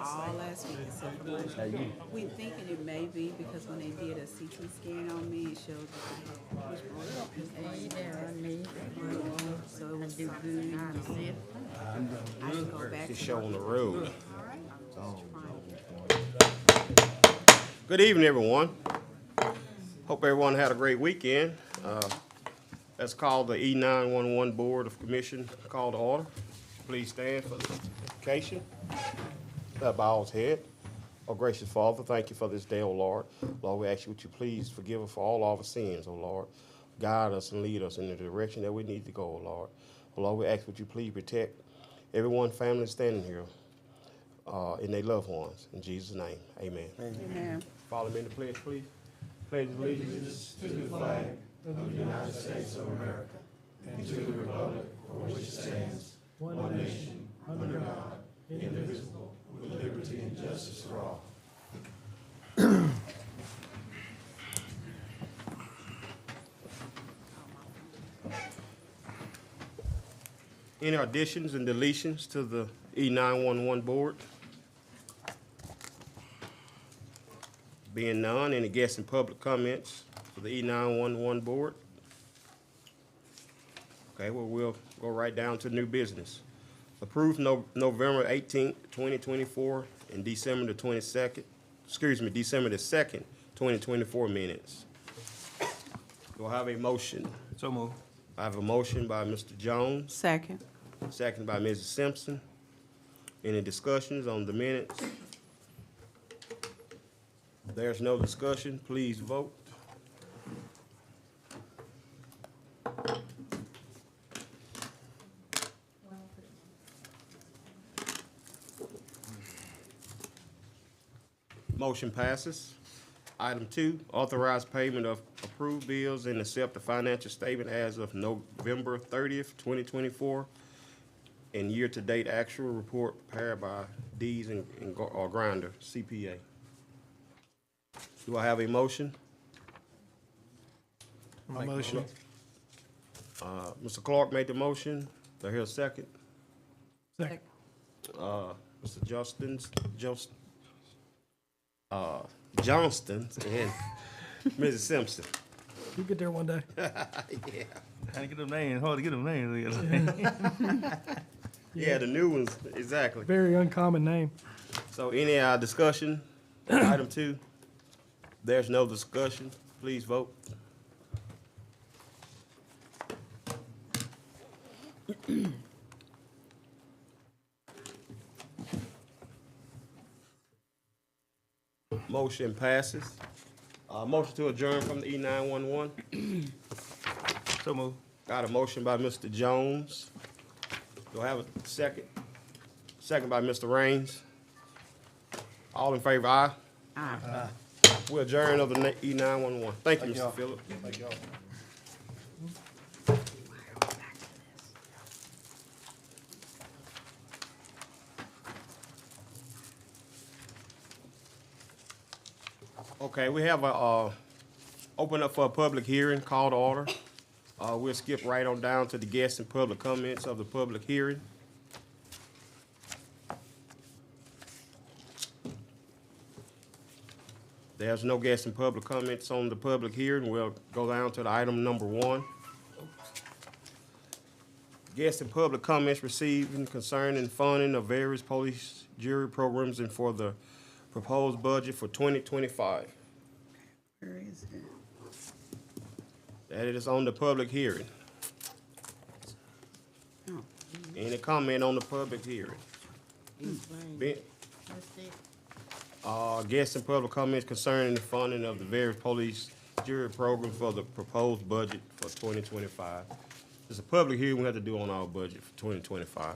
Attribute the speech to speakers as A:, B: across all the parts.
A: all last week except for Monday. We thinking it may be because when they did a CT scan on me, it showed that I was so it was do good. I should go back
B: It's
A: to
B: show on the road.
A: trying.
B: Good evening, everyone. Hope everyone had a great weekend. Let's call the E911 Board of Commission call to order. Please stand for the invocation. That bows head. Oh, gracious Father, thank you for this day, O Lord. Lord, we ask you, would you please forgive us for all our sins, O Lord. Guide us and lead us in the direction that we need to go, O Lord. O Lord, we ask, would you please protect everyone, family standing here, and their loved ones. In Jesus' name, amen.
A: Amen.
B: Follow me in the pledge, please. Pledge allegiance to the flag of the United States of America and to the republic for which it stands, one nation, under God, indivisible, with liberty and justice for all. Any additions and deletions to the E911 board? Being none, any guests and public comments for the E911 board? Okay, well, we'll go right down to new business. Approved November 18th, 2024, and December the 2nd, 2024 minutes. Do I have a motion?
C: So move.
B: I have a motion by Mr. Jones,
A: Second.
B: second by Mrs. Simpson. Any discussions on the minutes? If there's no discussion, please vote. Motion passes. Item 2, authorize payment of approved bills and accept the financial statement as of November 30th, 2024, and year-to-date actual report prepared by Dees and Grinder, CPA. Do I have a motion?
C: My motion.
B: Mr. Clark made the motion. Do I hear a second?
C: Second.
B: Mr. Johnston and Mrs. Simpson.
C: You get there one day.
B: Yeah.
C: How to get them names? Hard to get them names.
B: Yeah, the new ones, exactly.
D: Very uncommon name.
B: So any discussion? Item 2. There's no discussion. Please vote. Motion passes. Motion to adjourn from the E911.
C: So move.
B: Got a motion by Mr. Jones. Do I have a second? Second by Mr. Raines. All in favor, aye?
A: Aye.
B: We adjourn of the E911. Thank you, Mr. Phillip.
C: Thank y'all.
B: Okay, we have a, open up for a public hearing, call to order. We'll skip right on down to the guests and public comments of the public hearing. There's no guests and public comments on the public hearing. We'll go down to the item number 1. Guests and public comments receiving concerning funding of various police jury programs and for the proposed budget for 2025.
A: Where is it?
B: That is on the public hearing.
A: Oh,
B: Any comment on the public hearing? Guests and public comments concerning the funding of the various police jury programs for the proposed budget for 2025. It's a public hearing we have to do on our budget for 2025.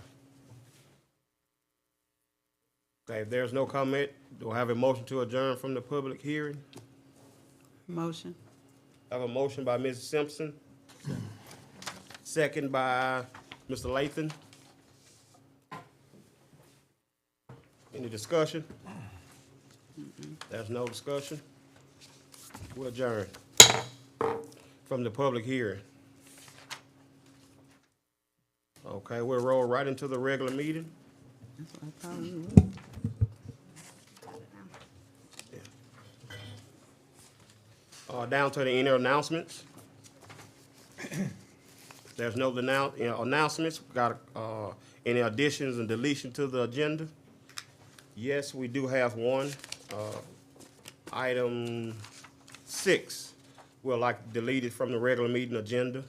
B: Okay, if there's no comment, do I have a motion to adjourn from the public hearing?
A: motion.
B: I have a motion by Mrs. Simpson. Second by Mr. Lathan. Any discussion? There's no discussion. We'll adjourn from the public hearing. Okay, we'll roll right into the regular meeting.
A: That's what I thought we would.
B: Down to the inner announcements. There's no announcements. Got any additions and deletion to the agenda? Yes, we do have one. Item 6, we'll like deleted from the regular meeting agenda.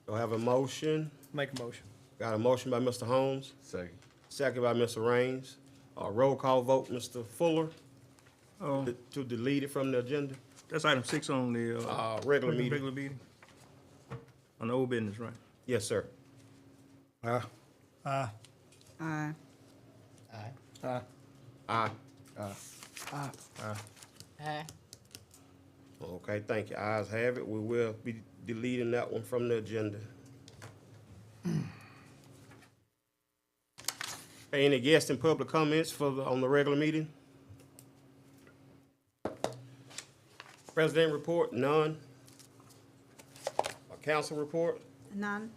B: Do I have a motion?
C: Make a motion.
B: Got a motion by Mr. Holmes,
C: Second.
B: second by Mr. Raines. Roll call vote, Mr. Fuller,
C: Oh,
B: to delete it from the agenda.
C: that's item 6 on the,
B: Regular meeting.
C: regular meeting. On the old business, right?
B: Yes, sir.
A: Aye.
B: Aye. Okay, thank you. Ayes have it. We will be deleting that one from the agenda. Any guest and public comments on the regular meeting? President report, none. Council report,
A: None.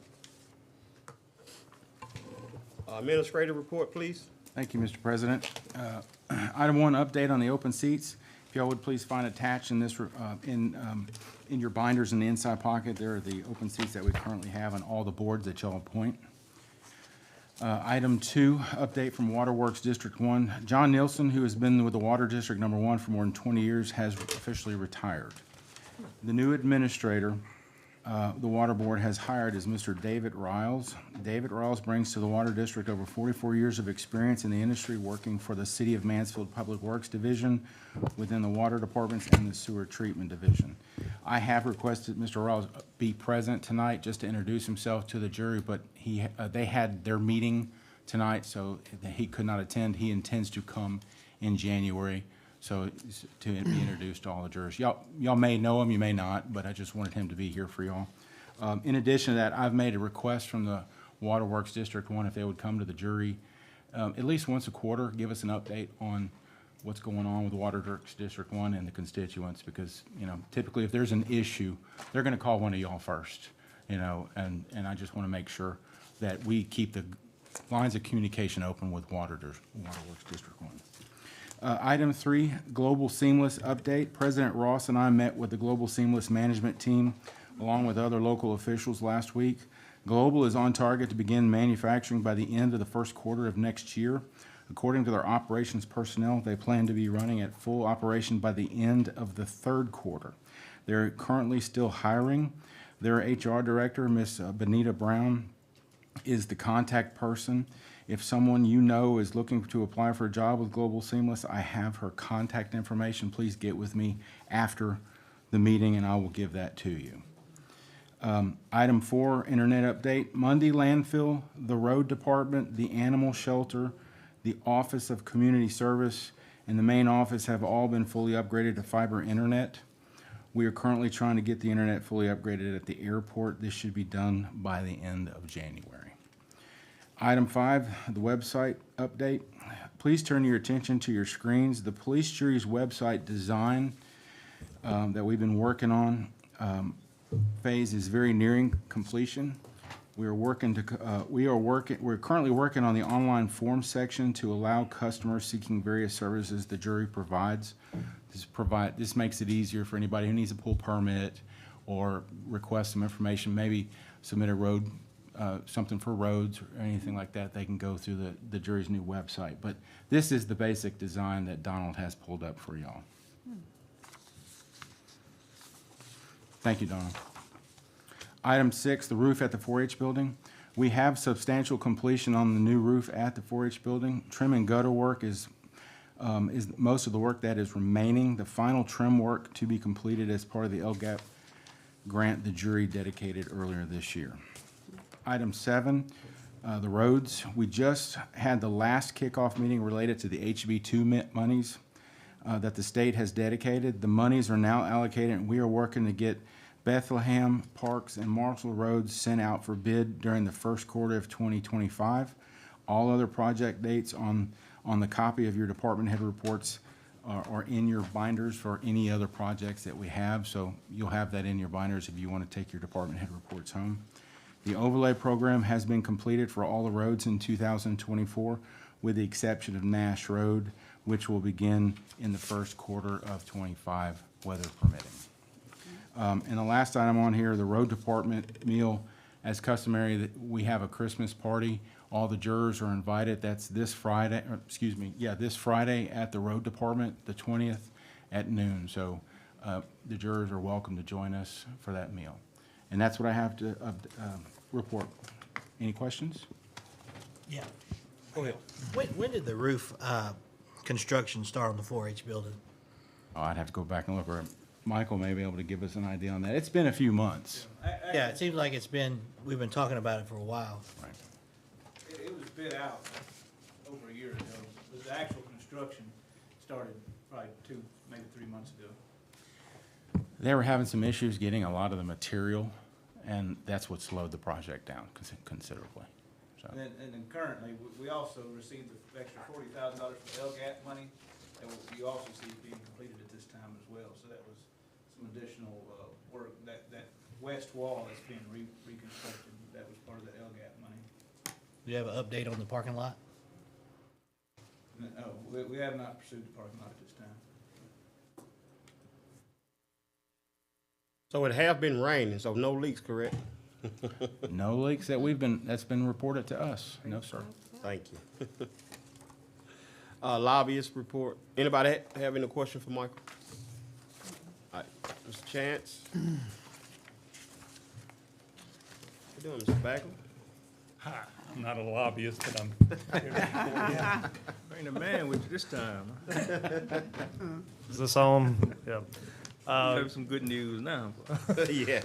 B: administrative report, please.
D: Thank you, Mr. President. Item 1, update on the open seats. If y'all would please find attached in this, in your binders in the inside pocket, there are the open seats that we currently have on all the boards that y'all appoint. Item 2, update from Waterworks District 1. John Nielsen, who has been with the Water District number 1 for more than 20 years, has officially retired. The new administrator the Water Board has hired is Mr. David Riles. David Riles brings to the Water District over 44 years of experience in the industry, working for the City of Mansfield Public Works Division within the Water Departments and the Sewer Treatment Division. I have requested Mr. Riles be present tonight just to introduce himself to the jury, but they had their meeting tonight, so he could not attend. He intends to come in January, so to be introduced to all the jurors. Y'all may know him, you may not, but I just wanted him to be here for y'all. In addition to that, I've made a request from the Waterworks District 1 if they would come to the jury at least once a quarter, give us an update on what's going on with Waterworks District 1 and the constituents, because, you know, typically if there's an issue, they're gonna call one of y'all first, you know, and I just wanna make sure that we keep the lines of communication open with Waterworks District 1. Item 3, Global Seamless update. President Ross and I met with the Global Seamless management team along with other local officials last week. Global is on target to begin manufacturing by the end of the first quarter of next year. According to their operations personnel, they plan to be running at full operation by the end of the third quarter. They're currently still hiring. Their HR director, Ms. Benita Brown, is the contact person. If someone you know is looking to apply for a job with Global Seamless, I have her contact information. Please get with me after the meeting and I will give that to you. Item 4, internet update. Mundy Landfill, the Road Department, the Animal Shelter, the Office of Community Service, and the main office have all been fully upgraded to fiber internet. We are currently trying to get the internet fully upgraded at the airport. This should be done by the end of January. Item 5, the website update. Please turn your attention to your screens. The police jury's website design that we've been working on phase is very nearing completion. We're currently working on the online form section to allow customers seeking various services the jury provides. This makes it easier for anybody who needs a pool permit or request some information, maybe submit a road, something for roads or anything like that. They can go through the jury's new website. But this is the basic design that Donald has pulled up for y'all. Thank you, Donald. Item 6, the roof at the 4-H building. We have substantial completion on the new roof at the 4-H building. Trim and gutter work is most of the work that is remaining. The final trim work to be completed as part of the LGAP grant the jury dedicated earlier this year. Item 7, the roads. We just had the last kickoff meeting related to the HB2 monies that the state has dedicated. The monies are now allocated, and we are working to get Bethlehem, Parks, and Marshall roads sent out for bid during the first quarter of 2025. All other project dates on the copy of your department head reports are in your binders for any other projects that we have, so you'll have that in your binders if you want to take your department head reports home. The overlay program has been completed for all the roads in 2024, with the exception of Nash Road. which will begin in the first quarter of '25, weather permitting. And the last item on here, the road department meal. As customary, we have a Christmas party. All the jurors are invited. That's this Friday, this Friday at the road department, the 20th at noon. So the jurors are welcome to join us for that meal. And that's what I have to report. Any questions?
E: Yeah. Go ahead. When did the roof construction start on the 4-H building?
D: Oh, I'd have to go back and look. Or Michael may be able to give us an idea on that. It's been a few months.
E: Yeah, it seems like we've been talking about it for a while.
D: Right.
F: It was bid out over a year ago, but the actual construction started probably 2, maybe 3 months ago.
D: They were having some issues getting a lot of the material, and that's what slowed the project down considerably. So,
F: And then currently, we also received the extra $40,000 for LGAT money that you also see being completed at this time as well. So that was some additional work. That west wall that's being reconstructed, that was part of the LGAT money.
E: Do you have an update on the parking lot?
F: No, we have not pursued the parking lot at this time.
B: So it have been raining, so no leaks, correct?
D: no leaks that's been reported to us. No, sir.
B: Thank you. Lobbyist report. Anybody have any question for Michael? All right, Mr. Chance. How you doing, Mr. Bagley?
G: Hi, I'm not a lobbyist, but I'm
C: Bring the man with you this time.
G: Is this on? Yeah.
C: Have some good news now.
B: Yeah.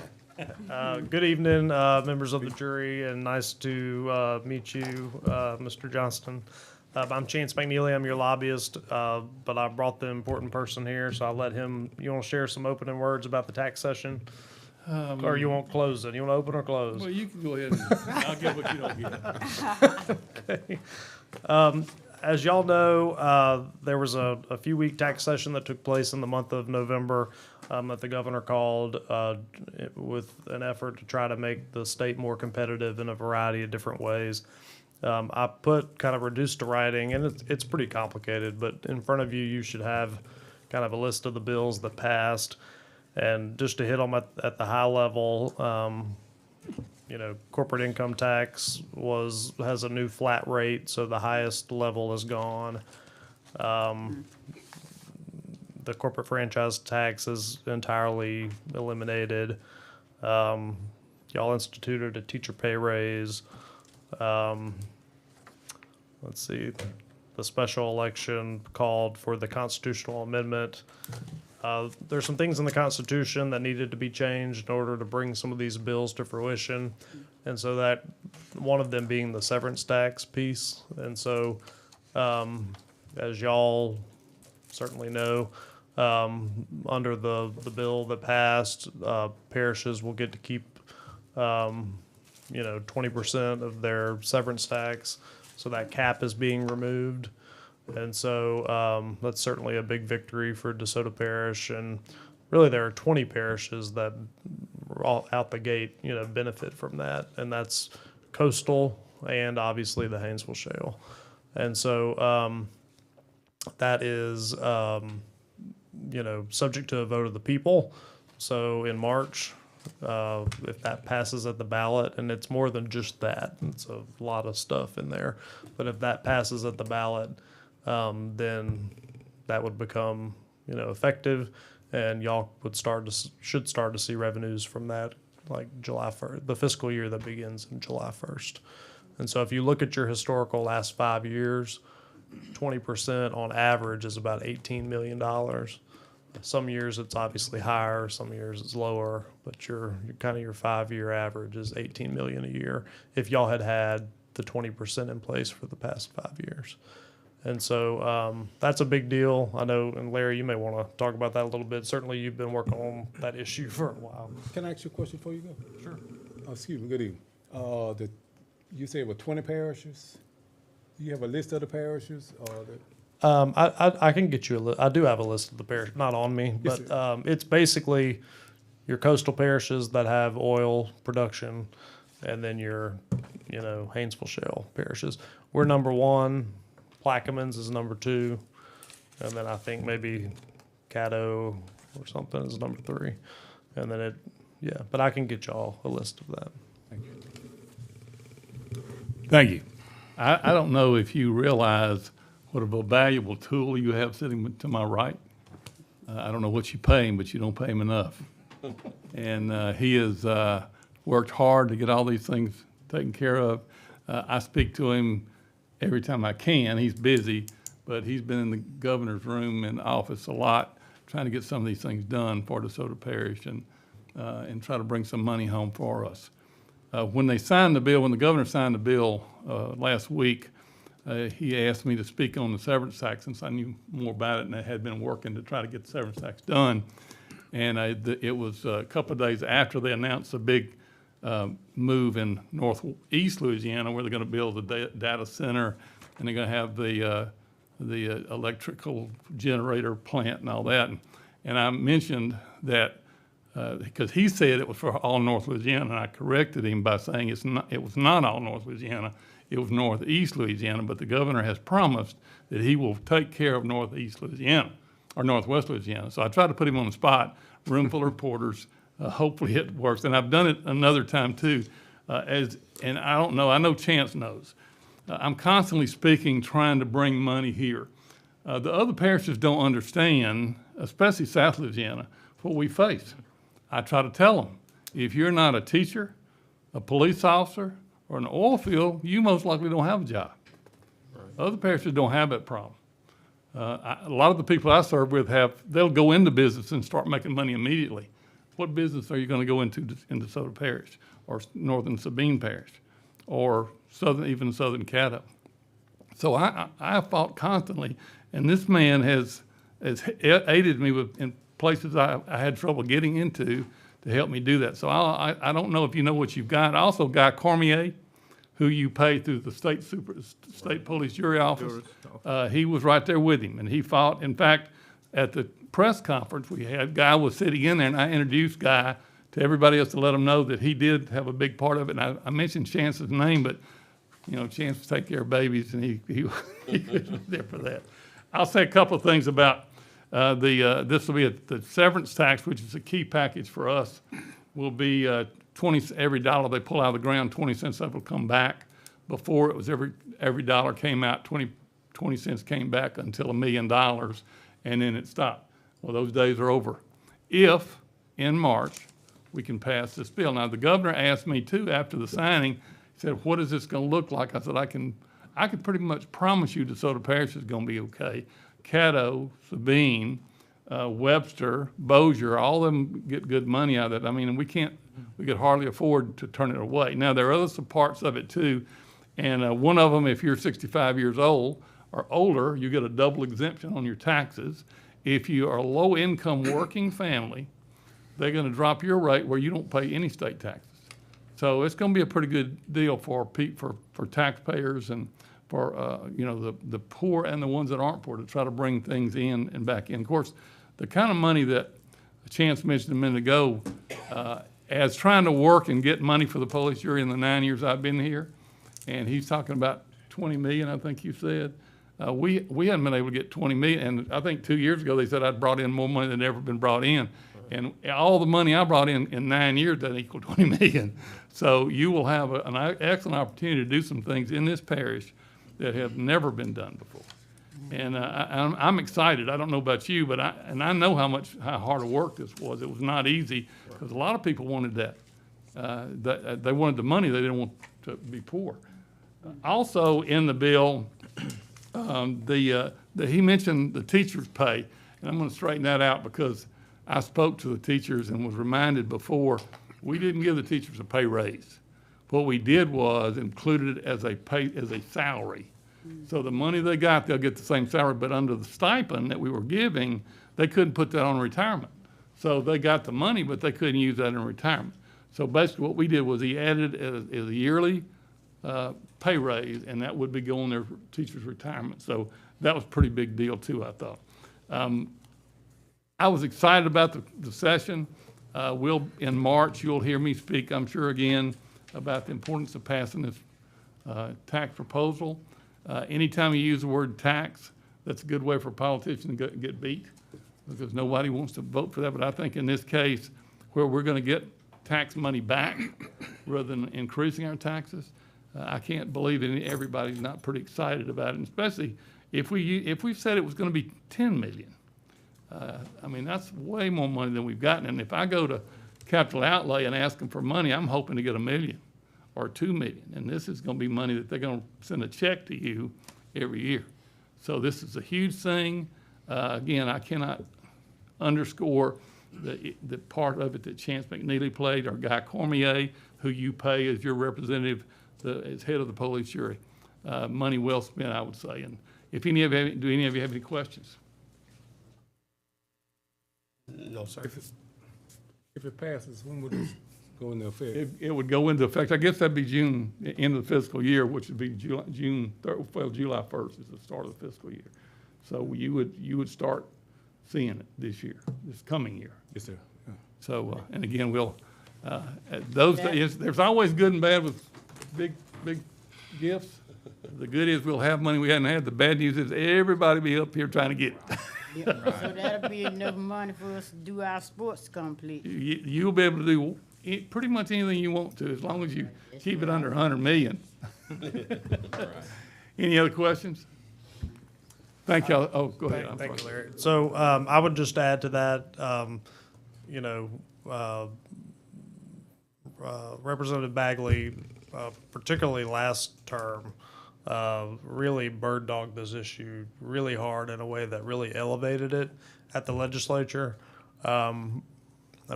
G: Good evening, members of the jury, and nice to meet you, Mr. Johnston. I'm Chance McNeely. I'm your lobbyist, but I brought the important person here, so I'll let him. You want to share some opening words about the tax session, or you won't close it? You want to open or close?
H: Well, you can go ahead and I'll get what you don't get.
G: Okay. As y'all know, there was a few-week tax session that took place in the month of November that the governor called with an effort to try to make the state more competitive in a variety of different ways. I put kind of reduced to writing, and it's pretty complicated, but in front of you, you should have kind of a list of the bills that passed. And just to hit them at the high level, corporate income tax has a new flat rate, so the highest level is gone. The corporate franchise tax is entirely eliminated. Y'all instituted a teacher pay raise. Let's see, the special election called for the constitutional amendment. There's some things in the Constitution that needed to be changed in order to bring some of these bills to fruition. And so that, one of them being the severance tax piece. And so, as y'all certainly know, under the bill that passed, parishes will get to keep, 20% of their severance tax. So that cap is being removed. And so that's certainly a big victory for DeSoto Parish. And really there are 20 parishes that all out the gate, benefit from that. And that's coastal and obviously the Haynesville Shale. And so that is, subject to a vote of the people. So in March, if that passes at the ballot, and it's more than just that, it's a lot of stuff in there. But if that passes at the ballot, then that would become, effective, and y'all should start to see revenues from that, like July 1st, the fiscal year that begins in July 1st. And so if you look at your historical last 5 years, 20% on average is about $18 million. Some years it's obviously higher, some years it's lower, but your 5-year average is $18 million a year if y'all had the 20% in place for the past 5 years. And so that's a big deal. I know, and Larry, you may want to talk about that a little bit. Certainly you've been working on that issue for a while.
H: Can I ask you a question before you go?
G: Sure.
H: Excuse me, good evening. You say with 20 parishes? Do you have a list of the parishes or the?
G: I can get you a list. I do have a list of the parish, not on me,
H: Yes,
G: but it's basically your coastal parishes that have oil production, and then your, Haynesville Shale parishes. We're number one. Plaquemines is number two. and then I think maybe Caddo or something is number 3. And then yeah, but I can get y'all a list of that.
I: Thank you. I don't know if you realize what a valuable tool you have sitting to my right. I don't know what you pay him, but you don't pay him enough. And he has worked hard to get all these things taken care of. I speak to him every time I can. He's busy, but he's been in the governor's room and office a lot trying to get some of these things done for DeSoto Parish and try to bring some money home for us. When they signed the bill, when the governor signed the bill last week, he asked me to speak on the severance tax since I knew more about it and I had been working to try to get the severance tax done. And it was a couple of days after they announced the big move in northeast Louisiana where they're going to build the data center and they're going to have the electrical generator plant and all that. And I mentioned that because he said it was for all North Louisiana, and I corrected him by saying it was not all North Louisiana, it was northeast Louisiana, but the governor has promised that he will take care of northeast Louisiana, or northwest Louisiana. So I tried to put him on the spot, room full of reporters, hopefully it works. And I've done it another time too, and I don't know, I know Chance knows. I'm constantly speaking, trying to bring money here. The other parishes don't understand, especially South Louisiana, what we face. I try to tell them, if you're not a teacher, a police officer, or an oil field, you most likely don't have a job. Right. Other parishes don't have that problem. A lot of the people I serve with they'll go into business and start making money immediately. What business are you going to go into in DeSoto Parish, or Northern Sabine Parish, or even Southern Caddo? So I fought constantly, and this man has aided me in places I had trouble getting into to help me do that. So I don't know if you know what you've got. Also, Guy Cormier, who you pay through the state police jury office, he was right there with him, and he fought. In fact, at the press conference we had, Guy was sitting in there, and I introduced Guy to everybody else to let them know that he did have a big part of it. And I mentioned Chance's name, but you know, Chance to take care of babies, and he was there for that. I'll say a couple of things about this will be the severance tax, which is a key package for us, will be 20, every dollar they pull out of the ground, 20 cents of it will come back. Before it was every dollar came out, 20 cents came back until $1 million, and then it stopped. Well, those days are over. If, in March, we can pass this bill. Now, the governor asked me too after the signing, he said, what is this gonna look like? I said, I can pretty much promise you DeSoto Parish is gonna be okay. Caddo, Sabine, Webster, Bossier, all of them get good money out of it. I mean, we could hardly afford to turn it away. Now, there are other parts of it too, and one of them, if you're 65 years old or older, you get a double exemption on your taxes. If you are a low-income working family, they're gonna drop your rate where you don't pay any state taxes. So it's gonna be a pretty good deal for taxpayers and for you know, the poor and the ones that aren't poor, to try to bring things in and back in. Of course, the kind of money that Chance mentioned a minute ago, as trying to work and get money for the police jury in the 9 years I've been here, and he's talking about 20 million, I think you said. We hadn't been able to get 20 million, and I think 2 years ago they said I'd brought in more money than ever been brought in. And all the money I brought in 9 years doesn't equal 20 million. So you will have an excellent opportunity to do some things in this parish that have never been done before. And I'm excited. I don't know about you, but I know how hard a work this was. It was not easy because a lot of people wanted that. They wanted the money. They didn't want to be poor. Also in the bill, he mentioned the teachers' pay, and I'm going to straighten that out because I spoke to the teachers and was reminded before, we didn't give the teachers a pay raise. What we did was included it as a salary. So the money they got, they'll get the same salary, but under the stipend that we were giving, they couldn't put that on retirement. So they got the money, but they couldn't use that in retirement. So basically what we did was he added as a yearly pay raise, and that would be going their teacher's retirement. So that was a pretty big deal too, I thought. I was excited about the session. In March, you'll hear me speak, I'm sure, again, about the importance of passing this tax proposal. Anytime you use the word tax, that's a good way for a politician to get beat, because nobody wants to vote for that. But I think in this case, where we're gonna get tax money back rather than increasing our taxes, I can't believe everybody's not pretty excited about it, and especially if we said it was gonna be 10 million. I mean, that's way more money than we've gotten. And if I go to capital outlay and ask them for money, I'm hoping to get $1 million or $2 million. And this is gonna be money that they're gonna send a check to you every year. So this is a huge thing. Again, I cannot underscore the part of it that Chance McNeely played, or Guy Cormier, who you pay as your representative, as head of the police jury. Money well spent, I would say. And if do any of you have any questions?
B: No, sir.
H: If it passes, when would this go into effect?
I: It would go into effect, I guess that'd be June, end of the fiscal year, which would be July 1st is the start of the fiscal year. So you would start seeing it this coming year.
H: Yes, sir. Yeah.
I: So, and again, we'll, those days, there's always good and bad with big gifts. The good is we'll have money we hadn't had. The bad news is everybody be up here trying to get it.
J: Yeah, so that'll be enough money for us to do our sports complex.
I: You'll be able to do pretty much anything you want to, as long as you keep it under 100 million. Any other questions? Thank y'all. Oh, go ahead. I'm
G: Thank you,
I: sorry.
G: Larry. So I would just add to that, Representative Bagley, particularly last term, really bird dogged this issue really hard in a way that really elevated it at the legislature. I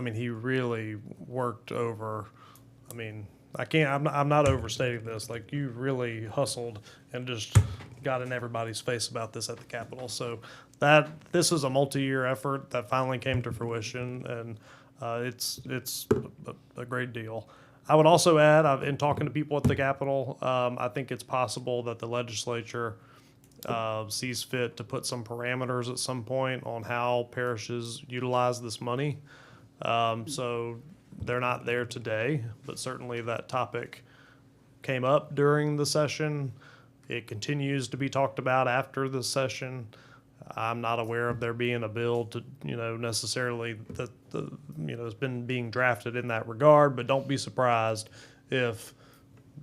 G: mean, he really worked over, I'm not overstating this. Like, you really hustled and just got in everybody's face about this at the Capitol. So this is a multi-year effort that finally came to fruition, and it's a great deal. I would also add, in talking to people at the Capitol, I think it's possible that the legislature sees fit to put some parameters at some point on how parishes utilize this money. So they're not there today, but certainly that topic came up during the session. It continues to be talked about after the session. I'm not aware of there being a bill to, necessarily that has been being drafted in that regard, but don't be surprised if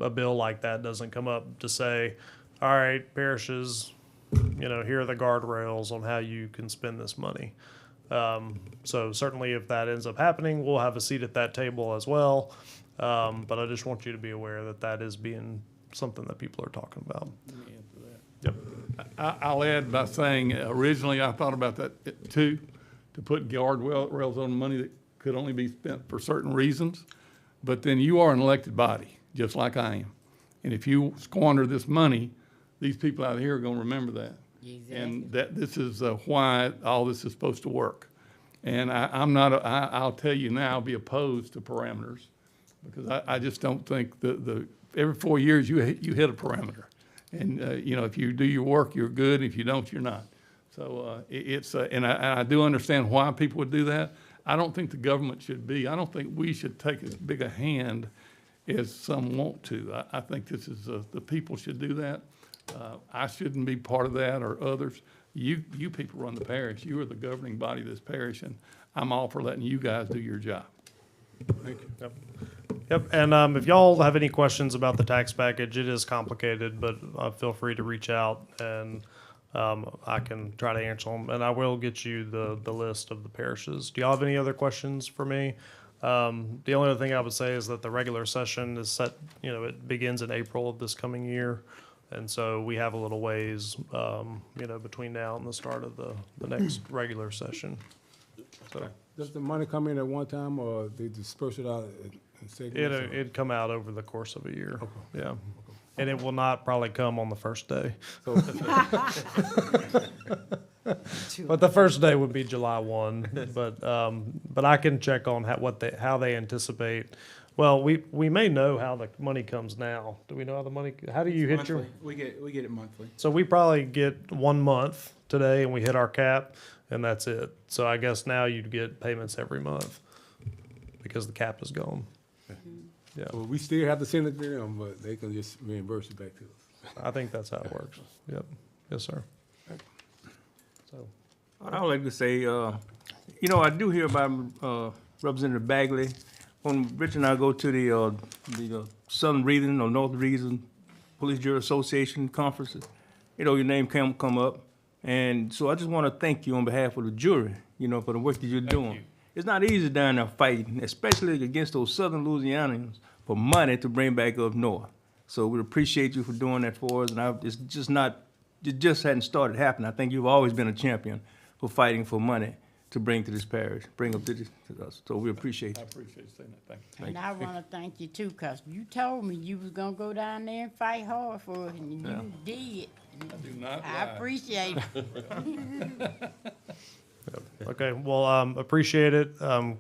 G: a bill like that doesn't come up to say, all right, parishes, here are the guardrails on how you can spend this money. So certainly if that ends up happening, we'll have a seat at that table as well. But I just want you to be aware that that is being something that people are talking about. Yep.
I: I'll add by saying, originally I thought about that too, to put guardrails on money that could only be spent for certain reasons. But then you are an elected body, just like I am. And if you squander this money, these people out here are gonna remember that.
J: Exactly.
I: And that this is why all this is supposed to work. And I'll tell you now, I'll be opposed to parameters, because I just don't think every 4 years you hit a parameter. And, if you do your work, you're good. If you don't, you're not. So and I do understand why people would do that. I don't think the government should be. I don't think we should take as big a hand as some want to. I think this is, the people should do that. I shouldn't be part of that, or others. You people run the parish. You are the governing body of this parish, and I'm all for letting you guys do your job.
H: Thank you.
G: Yep, and if y'all have any questions about the tax package, it is complicated, but feel free to reach out, and I can try to answer them, and I will get you the list of the parishes. Do y'all have any other questions for me? The only other thing I would say is that the regular session is set, it begins in April of this coming year, and so we have a little ways, between now and the start of the next regular session. So
H: Does the money come in at one time, or they disperse it out in segments?
G: it'd come out over the course of a year. Yeah. And it will not probably come on the first day. But the first day would be July 1. But I can check on how they anticipate. Well, we may know how the money comes now. Do we know how the money? How do you hit your?
D: We get it monthly.
G: So we probably get 1 month today, and we hit our cap, and that's it. So I guess now you'd get payments every month because the cap is gone. Yeah,
H: Well, we still have to send it to them, but they can just reimburse it back to us.
G: I think that's how it works. Yep. Yes, sir. So,
C: I would like to say, you know, I do hear about Representative Bagley. When Rich and I go to the Southern Region or North Region Police Jury Association conferences, you know, your name can come up. And so I just want to thank you on behalf of the jury, you know, for the work that you're doing.
I: you.
C: It's not easy down there fighting, especially against those Southern Louisianians for money to bring back up north. So we appreciate you for doing that for us. And it just hadn't started happening. I think you've always been a champion for fighting for money to bring to this parish, bring up to us. So we appreciate
I: I
C: you.
I: appreciate you saying that. Thank you.
J: And I wanna thank you too, 'cause you told me you was gonna go down there and fight hard for it, and you did.
I: I do not
J: I
I: lie.
J: appreciate it.
G: okay, well, appreciate it.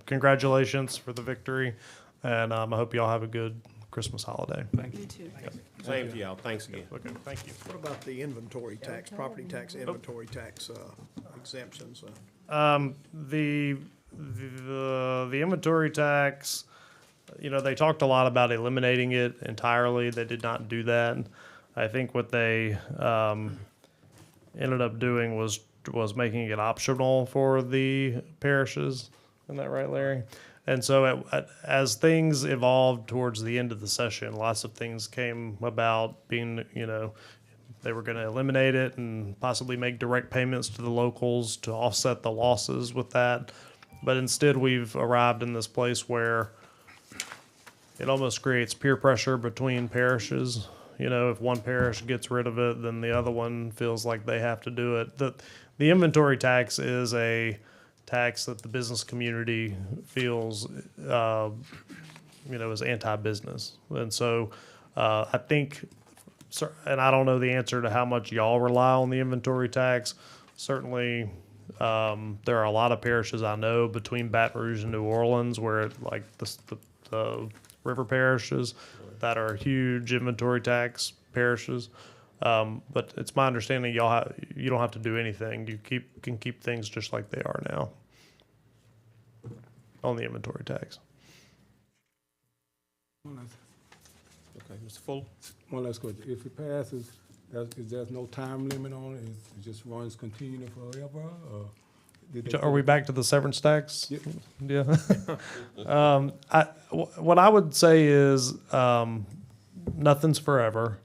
G: Congratulations for the victory, and I hope y'all have a good Christmas holiday.
A: You too.
B: Same to y'all. Thanks again.
G: Okay, thank you.
K: What about the inventory tax, property tax, inventory tax exemptions?
G: The inventory tax, you know, they talked a lot about eliminating it entirely. They did not do that. I think what they ended up doing was making it optional for the parishes. Isn't that right, Larry? And so as things evolved towards the end of the session, lots of things came about being, you know, they were going to eliminate it and possibly make direct payments to the locals to offset the losses with that. But instead, we've arrived in this place where it almost creates peer pressure between parishes. You know, if one parish gets rid of it, then the other one feels like they have to do it. The inventory tax is a tax that the business community feels, you know, is anti-business. And so I think, and I don't know the answer to how much y'all rely on the inventory tax. Certainly, there are a lot of parishes I know between Baton Rouge and New Orleans where like the river parishes that are huge inventory tax parishes. But it's my understanding you don't have to do anything. You can keep things just like they are now on the inventory tax.
B: Okay, Mr. Fuller?
H: One last question. If it passes, there's no time limit on it? It just runs continually forever? Or did they
G: Are we back to the severance tax?
H: Yeah.
G: Yeah. What I would say is nothing's forever.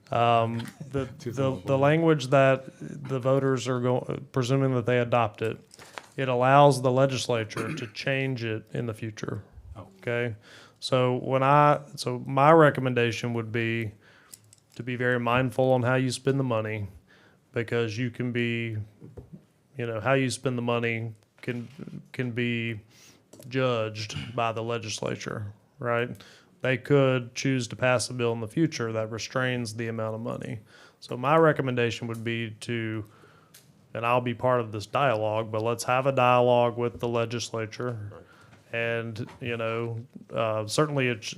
G: The language that the voters are presuming that they adopt it, it allows the legislature to change it in the future. Okay, so my recommendation would be to be very mindful on how you spend the money, because you can be, you know, how you spend the money can be judged by the legislature, right? They could choose to pass a bill in the future that restrains the amount of money. So my recommendation would be to, and I'll be part of this dialogue, but let's have a dialogue with the legislature. And, you know, certainly it's,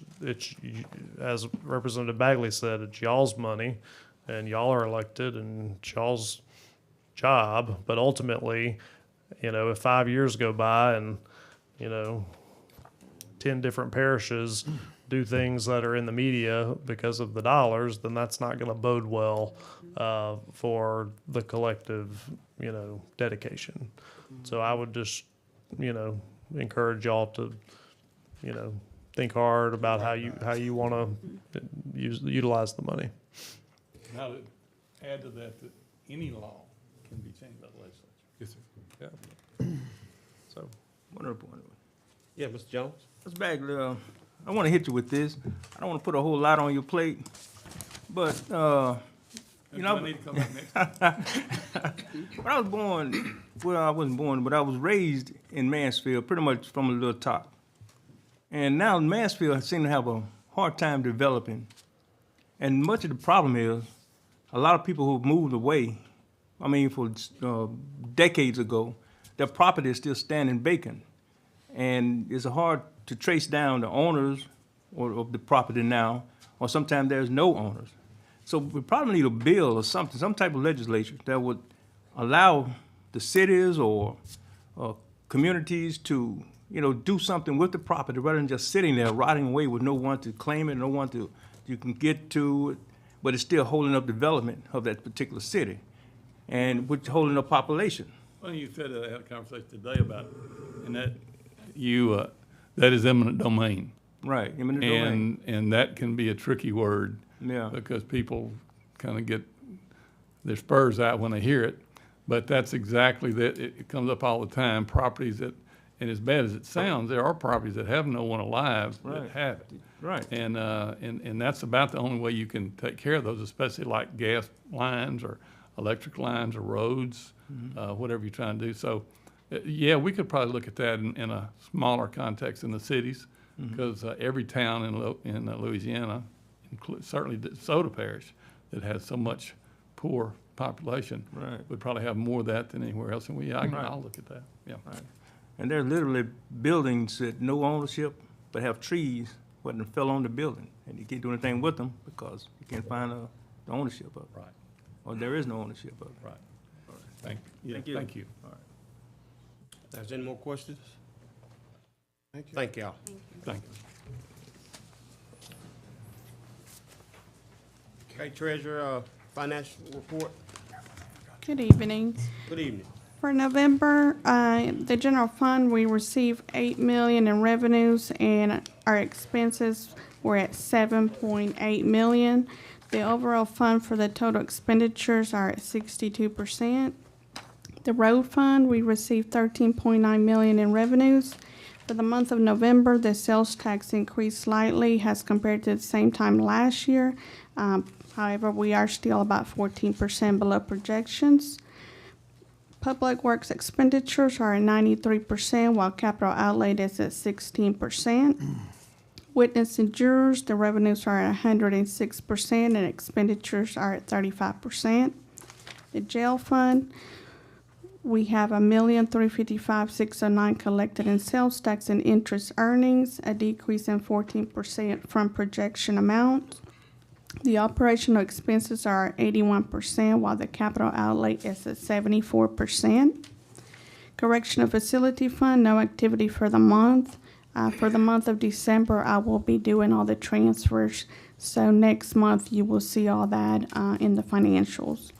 G: as Representative Bagley said, it's y'all's money and y'all are elected and it's y'all's job. But ultimately, you know, if 5 years go by and, you know, 10 different parishes do things that are in the media because of the dollars, then that's not going to bode well for the collective, you know, dedication. So I would just, you know, encourage y'all to, you know, think hard about how you want to utilize the money.
I: Now, to add to that any law can be changed by the legislature.
H: Yes, sir.
G: Yeah. So,
C: One other point.
B: Yeah, Mr. Jones?
C: Mr. Bagley, I want to hit you with this. I don't want to put a whole lot on your plate, but, you know,
I: I need to come back next time.
C: when I was born, well, I wasn't born, but I was raised in Mansfield, pretty much from a little top. And now Mansfield seems to have a hard time developing. And much of the problem is a lot of people who've moved away, I mean, for decades ago, their property is still standing vacant. And it's hard to trace down the owners of the property now, or sometimes there's no owners. So we probably need a bill or something, some type of legislation that would allow the cities or communities to, you know, do something with the property rather than just sitting there rotting away with no one to claim it, no one you can get to it, but it's still holding up development of that particular city. and which holding a population.
I: Well, you said I had a conversation today about it, and that that is eminent domain.
C: Right, eminent domain.
I: And that can be a tricky word.
C: Yeah.
I: Because people kind of get their spurs out when they hear it. But that's exactly that. It comes up all the time. Properties that, and as bad as it sounds, there are properties that have no one alive that
C: Right.
I: have it.
C: Right.
I: And that's about the only way you can take care of those, especially like gas lines or electric lines or roads, whatever you're trying to do. So, yeah, we could probably look at that in a smaller context in the cities, because every town in Louisiana, certainly DeSoto Parish, that has so much poor population,
C: Right.
I: would probably have more of that than anywhere else. And
C: Right.
I: I'll look at that. Yeah.
C: Right. And there are literally buildings that no ownership, but have trees that fell on the building, and you can't do anything with them because you can't find the ownership of it.
I: Right.
C: Or there is no ownership of it.
I: Right. Thank you. Yeah,
C: Thank you.
I: thank you.
C: All right.
B: There's any more questions? Thank y'all.
I: Thank you.
B: Okay, Treasurer, financial report.
L: Good evening.
B: Good evening.
L: For November, the general fund, we received $8 million in revenues, and our expenses were at $7.8 million. The overall fund for the total expenditures are at 62%. The road fund, we received $13.9 million in revenues. For the month of November, the sales tax increased slightly as compared to the same time last year. However, we are still about 14% below projections. Public Works expenditures are at 93%, while capital outlay is at 16%. Witness and jurors, the revenues are at 106%, and expenditures are at 35%. The jail fund, we have $1,355,609 collected in sales tax and interest earnings, a decrease in 14% from projection amount. The operational expenses are at 81%, while the capital outlay is at 74%. Correctional facility fund, no activity for the month. For the month of December, I will be doing all the transfers. So next month, you will see all that in the financials.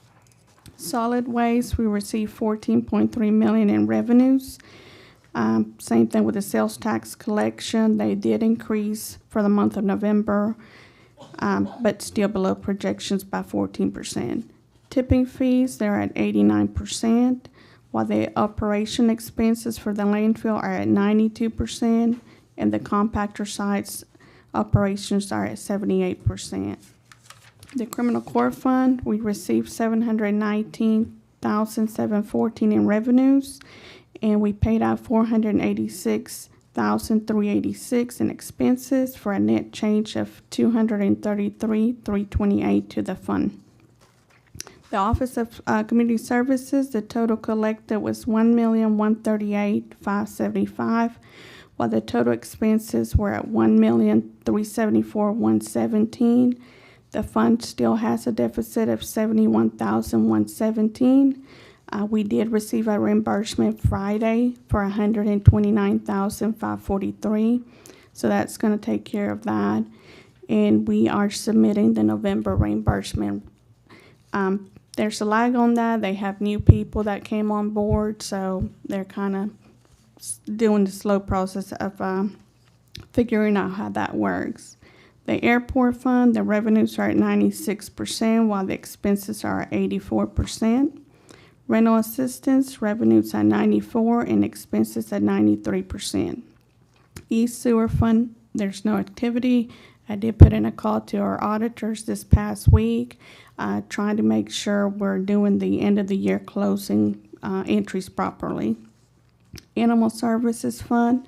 L: Solid waste, we received $14.3 million in revenues. Same thing with the sales tax collection. They did increase for the month of November, but still below projections by 14%. Tipping fees, they're at 89%, while the operation expenses for the landfill are at 92%, and the compactor sites operations are at 78%. The criminal court fund, we received $719,714 in revenues, and we paid out $486,386 in expenses for a net change of $233,328 to the fund. The Office of Community Services, the total collected was $1,138,575, while the total expenses were at $1,374,117. The fund still has a deficit of $71,117. We did receive a reimbursement Friday for $129,543, so that's going to take care of that. And we are submitting the November reimbursement. There's a lag on that. They have new people that came on board, so they're kind of doing the slow process of figuring out how that works. The airport fund, the revenues are at 96%, while the expenses are at 84%. Rental assistance, revenues at 94%, and expenses at 93%. East sewer fund, there's no activity. I did put in a call to our auditors this past week, trying to make sure we're doing the end of the year closing entries properly. Animal services fund,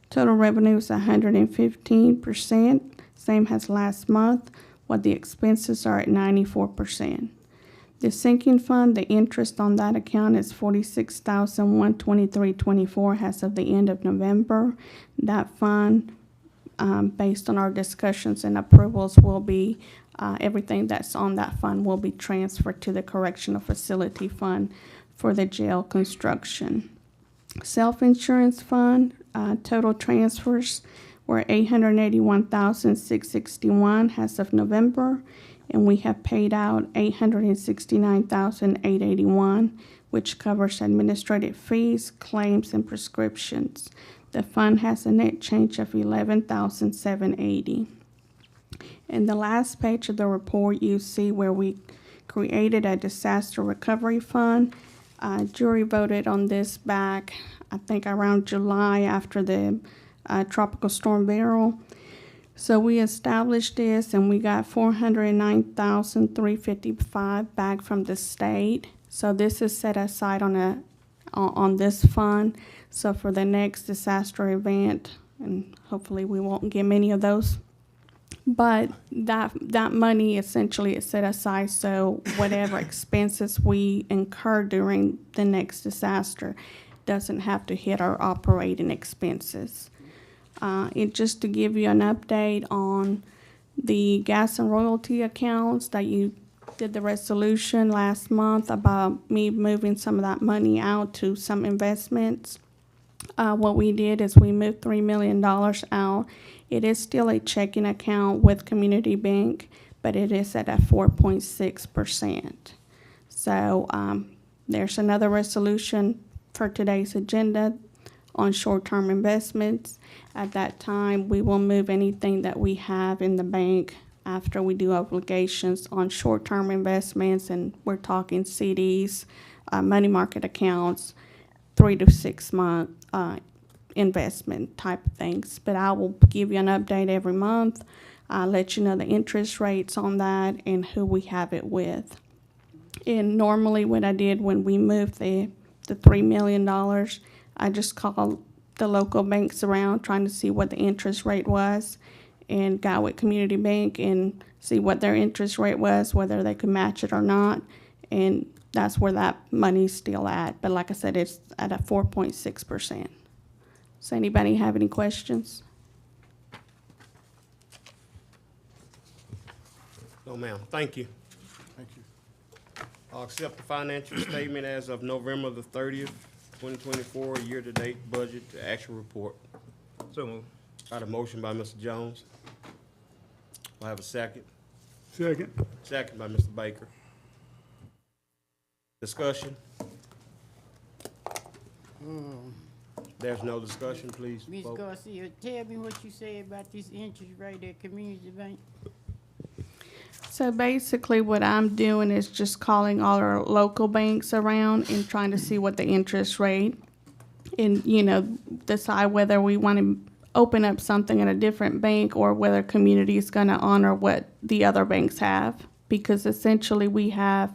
L: total revenues 115%, same as last month, while the expenses are at 94%. The sinking fund, the interest on that account is $46,123.24 as of the end of November. That fund, based on our discussions and approvals, will be everything that's on that fund will be transferred to the correctional facility fund for the jail construction. Self-insurance fund, total transfers were $881,661 as of November, and we have paid out $869,881, which covers administrative fees, claims, and prescriptions. The fund has a net change of $11,780. In the last page of the report, you see where we created a disaster recovery fund. Jury voted on this back, I think, around July after the Tropical Storm Beryl. So we established this, and we got $409,355 back from the state. So this is set aside on this fund. So for the next disaster event, and hopefully we won't get many of those, but that money essentially is set aside so whatever expenses we incur during the next disaster doesn't have to hit our operating expenses. Just to give you an update on the gas and royalty accounts that you did the resolution last month about me moving some of that money out to some investments. What we did is we moved $3 million out. It is still a checking account with Community Bank, but it is at a 4.6%. So there's another resolution for today's agenda on short-term investments. At that time, we will move anything that we have in the bank after we do obligations on short-term investments, and we're talking CDs, money market accounts, 3 to 6 month investment type of things. But I will give you an update every month, let you know the interest rates on that and who we have it with. And normally what I did when we moved the $3 million, I just called the local banks around trying to see what the interest rate was, and got with Community Bank and see what their interest rate was, whether they could match it or not. And that's where that money's still at. But like I said, it's at a 4.6%. Does anybody have any questions?
B: No, ma'am. Thank you.
K: Thank you.
B: I'll accept the financial statement as of November the 30th, 2024, year-to-date budget to actual report.
C: So moved.
B: Got a motion by Mr. Jones. I'll have a second.
H: Second.
B: Second by Mr. Baker. Discussion? There's no discussion, please
J: Ms.
B: vote.
J: Garcia, tell me what you said about this interest rate at Community Bank.
L: So basically what I'm doing is just calling all our local banks around and trying to see what the interest rate, and, decide whether we want to open up something at a different bank or whether community is going to honor what the other banks have. Because essentially we have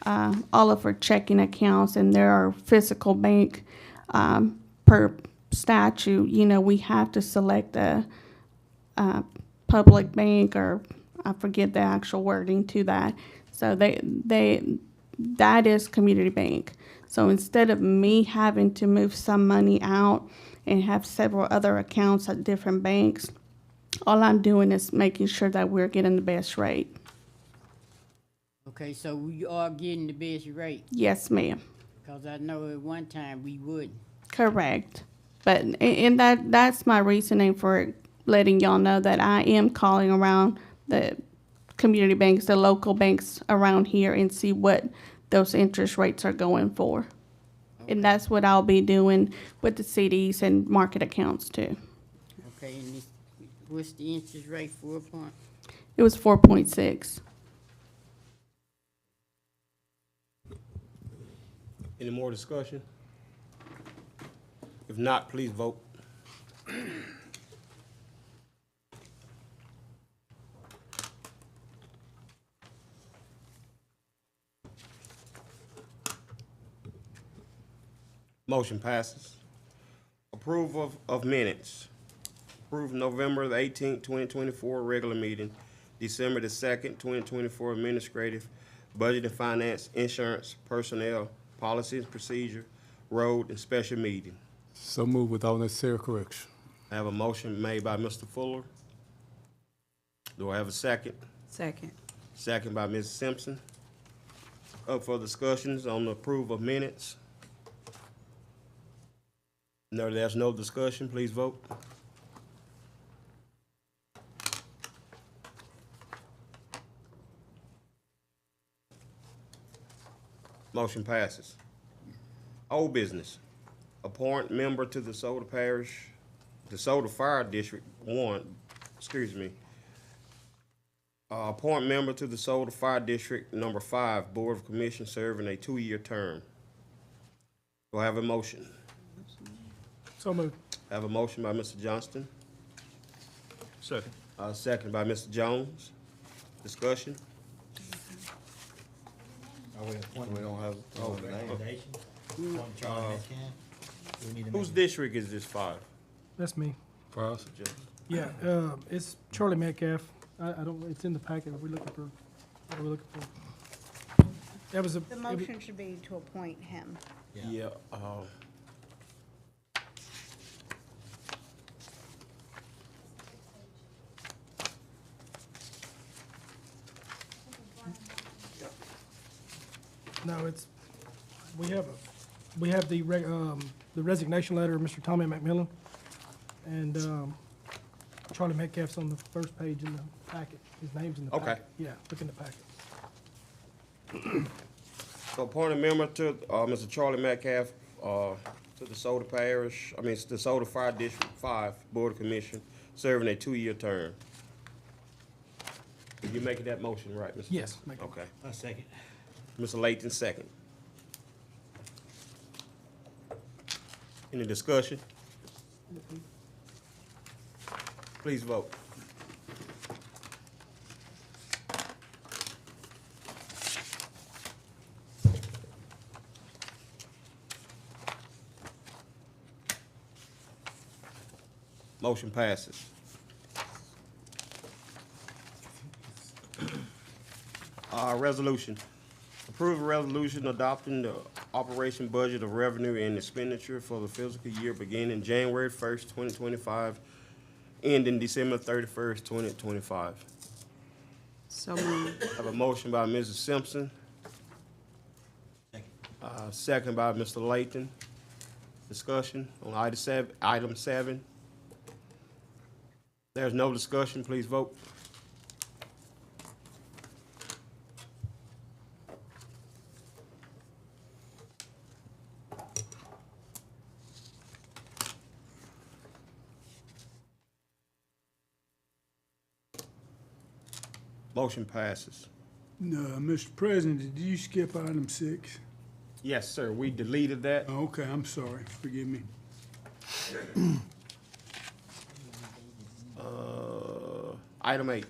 L: all of our checking accounts, and there are physical bank per statute. We have to select a public bank, or I forget the actual wording to that. So that is Community Bank. So instead of me having to move some money out and have several other accounts at different banks, all I'm doing is making sure that we're getting the best rate.
J: Okay, so we are getting the best rate,
L: Yes, ma'am.
J: because I know at one time we wouldn't.
L: Correct. But and that's my reasoning for letting y'all know that I am calling around the community banks, the local banks around here, and see what those interest rates are going for. Okay. And that's what I'll be doing with the CDs and market accounts too.
J: Okay, and this, what's the interest rate, 4 point?
L: It was 4.6.
B: Any more discussion? If not, please vote. Motion passes. Approval of minutes. Approve November the 18th, 2024 regular meeting, December the 2nd, 2024 administrative, budget and finance, insurance, personnel, policy and procedure, road, and special meeting.
H: So move without necessary correction.
B: I have a motion made by Mr. Fuller. Do I have a second?
A: Second.
B: Second by Ms. Simpson. Up for discussions on the approval of minutes. No, there's no discussion. Please vote. Motion passes. Old business. Appoint member to the DeSoto Parish, DeSoto Fire District 1, excuse me. Appoint member to the DeSoto Fire District number 5, Board of Commissioners serving a 2-year term. Do I have a motion?
K: So moved.
B: I have a motion by Mr. Johnston,
K: Second.
B: second by Mr. Jones. Discussion?
E: We don't have. Recommendation? One Charlie Metcalf? We need to
B: Whose
E: make-
B: district is this 5?
K: That's me.
H: For us,
K: Yeah, it's Charlie Metcalf. I don't, it's in the packet. We're looking for, what are we looking for? That was a.
A: The motion should be to appoint him.
B: Yeah.
K: No, it's, we have the resignation letter of Mr. Tommy McMillan. And, Charlie Metcalf's on the first page in the packet. His name's in the
B: Okay.
K: packet. Yeah, look in the packet.
B: So appoint a member to, Mr. Charlie Metcalf, to the DeSoto Parish, it's the DeSoto Fire District 5 Board of Commission, serving a 2-year term. Are you making that motion right, Mr.?
K: Yes, make it.
B: Okay.
E: A second.
B: Mr. Layton, second. Any discussion? Please vote. Motion passes. Resolution. Approve a resolution adopting the operation budget of revenue and expenditure for the fiscal year beginning January 1st, 2025, ending December 31st, 2025.
A: So moved.
B: I have a motion by Mrs. Simpson,
E: Second.
B: second by Mr. Layton. Discussion on item 7. There's no discussion, please vote. Motion passes.
M: No, Mr. President, did you skip item 6?
B: Yes, sir, we deleted that.
M: Oh, okay, I'm sorry. Forgive me.
B: Item 8,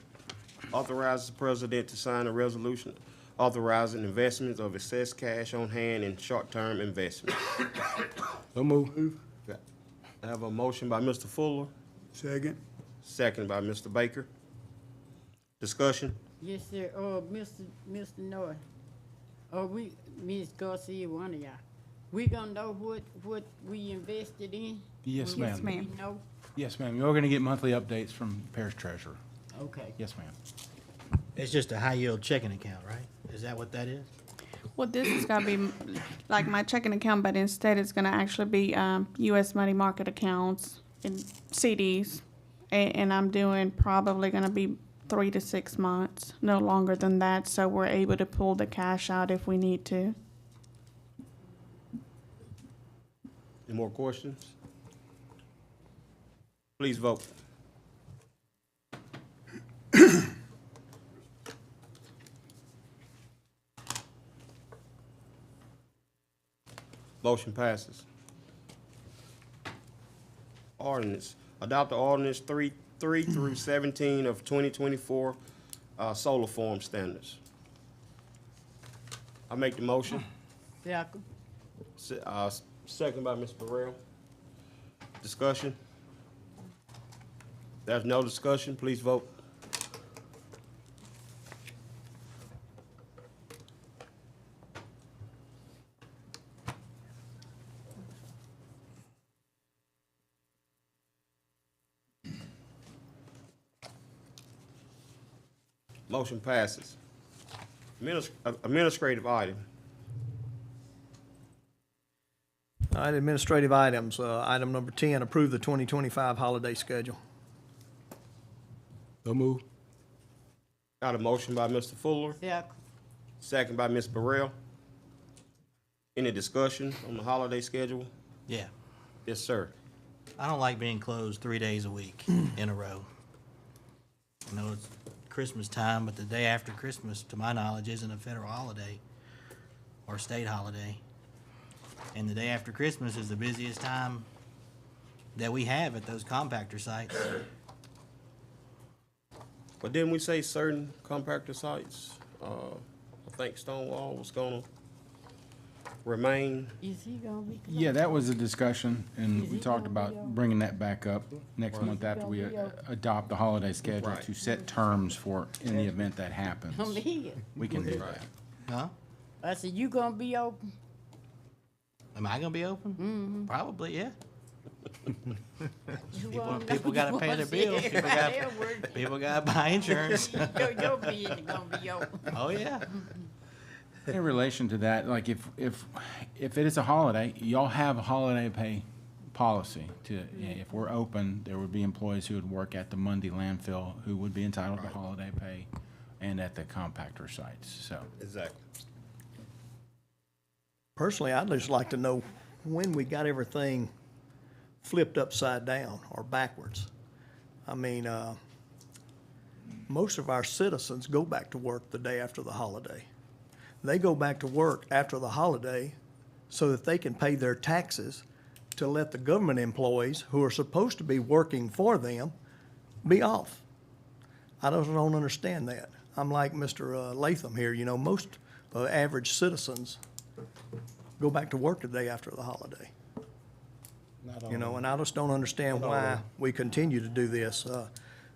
B: authorize the president to sign a resolution authorizing investments of excess cash on hand in short-term investments.
H: so move.
B: I have a motion by Mr. Fuller,
M: Second.
B: second by Mr. Baker. Discussion?
J: Yes, sir. Mr. Noah, Ms. Garcia, one of y'all. We gonna know what we invested in?
D: Yes,
J: Will
D: ma'am.
J: we know?
D: Yes, ma'am. You're going to get monthly updates from Parish Treasurer.
J: Okay.
D: Yes, ma'am.
E: It's just a high yield checking account, right? Is that what that is?
L: Well, this is gonna be like my checking account, but instead it's gonna actually be, U.S. money market accounts and CDs. And I'm doing probably gonna be 3 to 6 months, no longer than that, so we're able to pull the cash out if we need to.
B: Any more questions? Please vote. Motion passes. Ordinance. Adopt the ordinance 3 through 17 of 2024 solar farm standards. I make the motion.
J: Second.
B: Second by Ms. Burrell. Discussion? There's no discussion, please vote. Motion passes. Administrative item.
K: All right, administrative items. Item number 10, approve the 2025 holiday schedule.
H: So move.
B: Got a motion by Mr. Fuller,
J: Second.
B: second by Ms. Burrell. Any discussion on the holiday schedule?
E: Yeah.
B: Yes, sir.
E: I don't like being closed 3 days a week in a row. I know it's Christmas time, but the day after Christmas, to my knowledge, isn't a federal holiday or state holiday. And the day after Christmas is the busiest time that we have at those compactor sites.
B: But didn't we say certain compactor sites? I think Stonewall was gonna remain.
J: Is he gonna be?
D: Yeah, that was a discussion, and
J: Is
D: we
J: he
D: talked
J: gonna be
D: about
J: on?
D: bringing that back up next month after we
J: gonna be on?
D: adopt the holiday schedule
B: Right.
D: to set terms for, in the event that happens.
J: Come here.
D: We can do
B: Right.
D: that.
E: Huh?
J: I said, you gonna be open?
E: Am I gonna be open?
J: Mm-hmm.
E: Probably, yeah.
J: You
E: People,
J: wanna
E: people
J: know?
E: gotta
J: You
E: pay their
J: wanna see
E: bills.
J: everybody
E: People gotta buy insurance.
J: Your business gonna be open.
E: Oh, yeah.
D: In relation to that, like if it is a holiday, y'all have a holiday pay policy to, if we're open, there would be employees who would work at the Monday landfill who would be entitled to holiday pay and at the compactor sites, so.
B: Exactly.
N: Personally, I'd just like to know when we got everything flipped upside down or backwards. I mean, most of our citizens go back to work the day after the holiday. They go back to work after the holiday so that they can pay their taxes to let the government employees who are supposed to be working for them be off. I don't understand that. I'm like Mr. Latham here, you know, most average citizens go back to work the day after the holiday. You know, and I just don't understand why we continue to do this.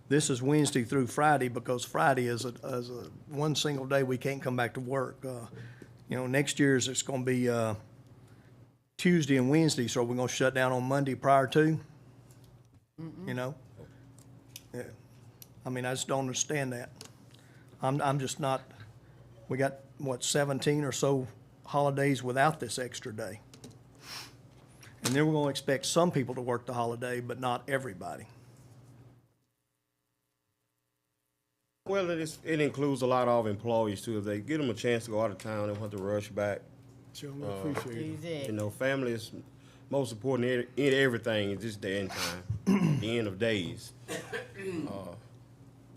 N: This is Wednesday through Friday because Friday is a one single day we can't come back to work. You know, next year's it's gonna be, Tuesday and Wednesday, so we're gonna shut down on Monday prior to? You know? Yeah. I mean, I just don't understand that. I'm just not, we got, what, 17 or so holidays without this extra day. And then we're gonna expect some people to work the holiday, but not everybody.
B: Well, it includes a lot of employees too. If they get them a chance to go out of town, they want to rush back.
H: Sure, we appreciate it.
J: Exactly.
B: You know, family is most important in everything at this day and time, the end of days.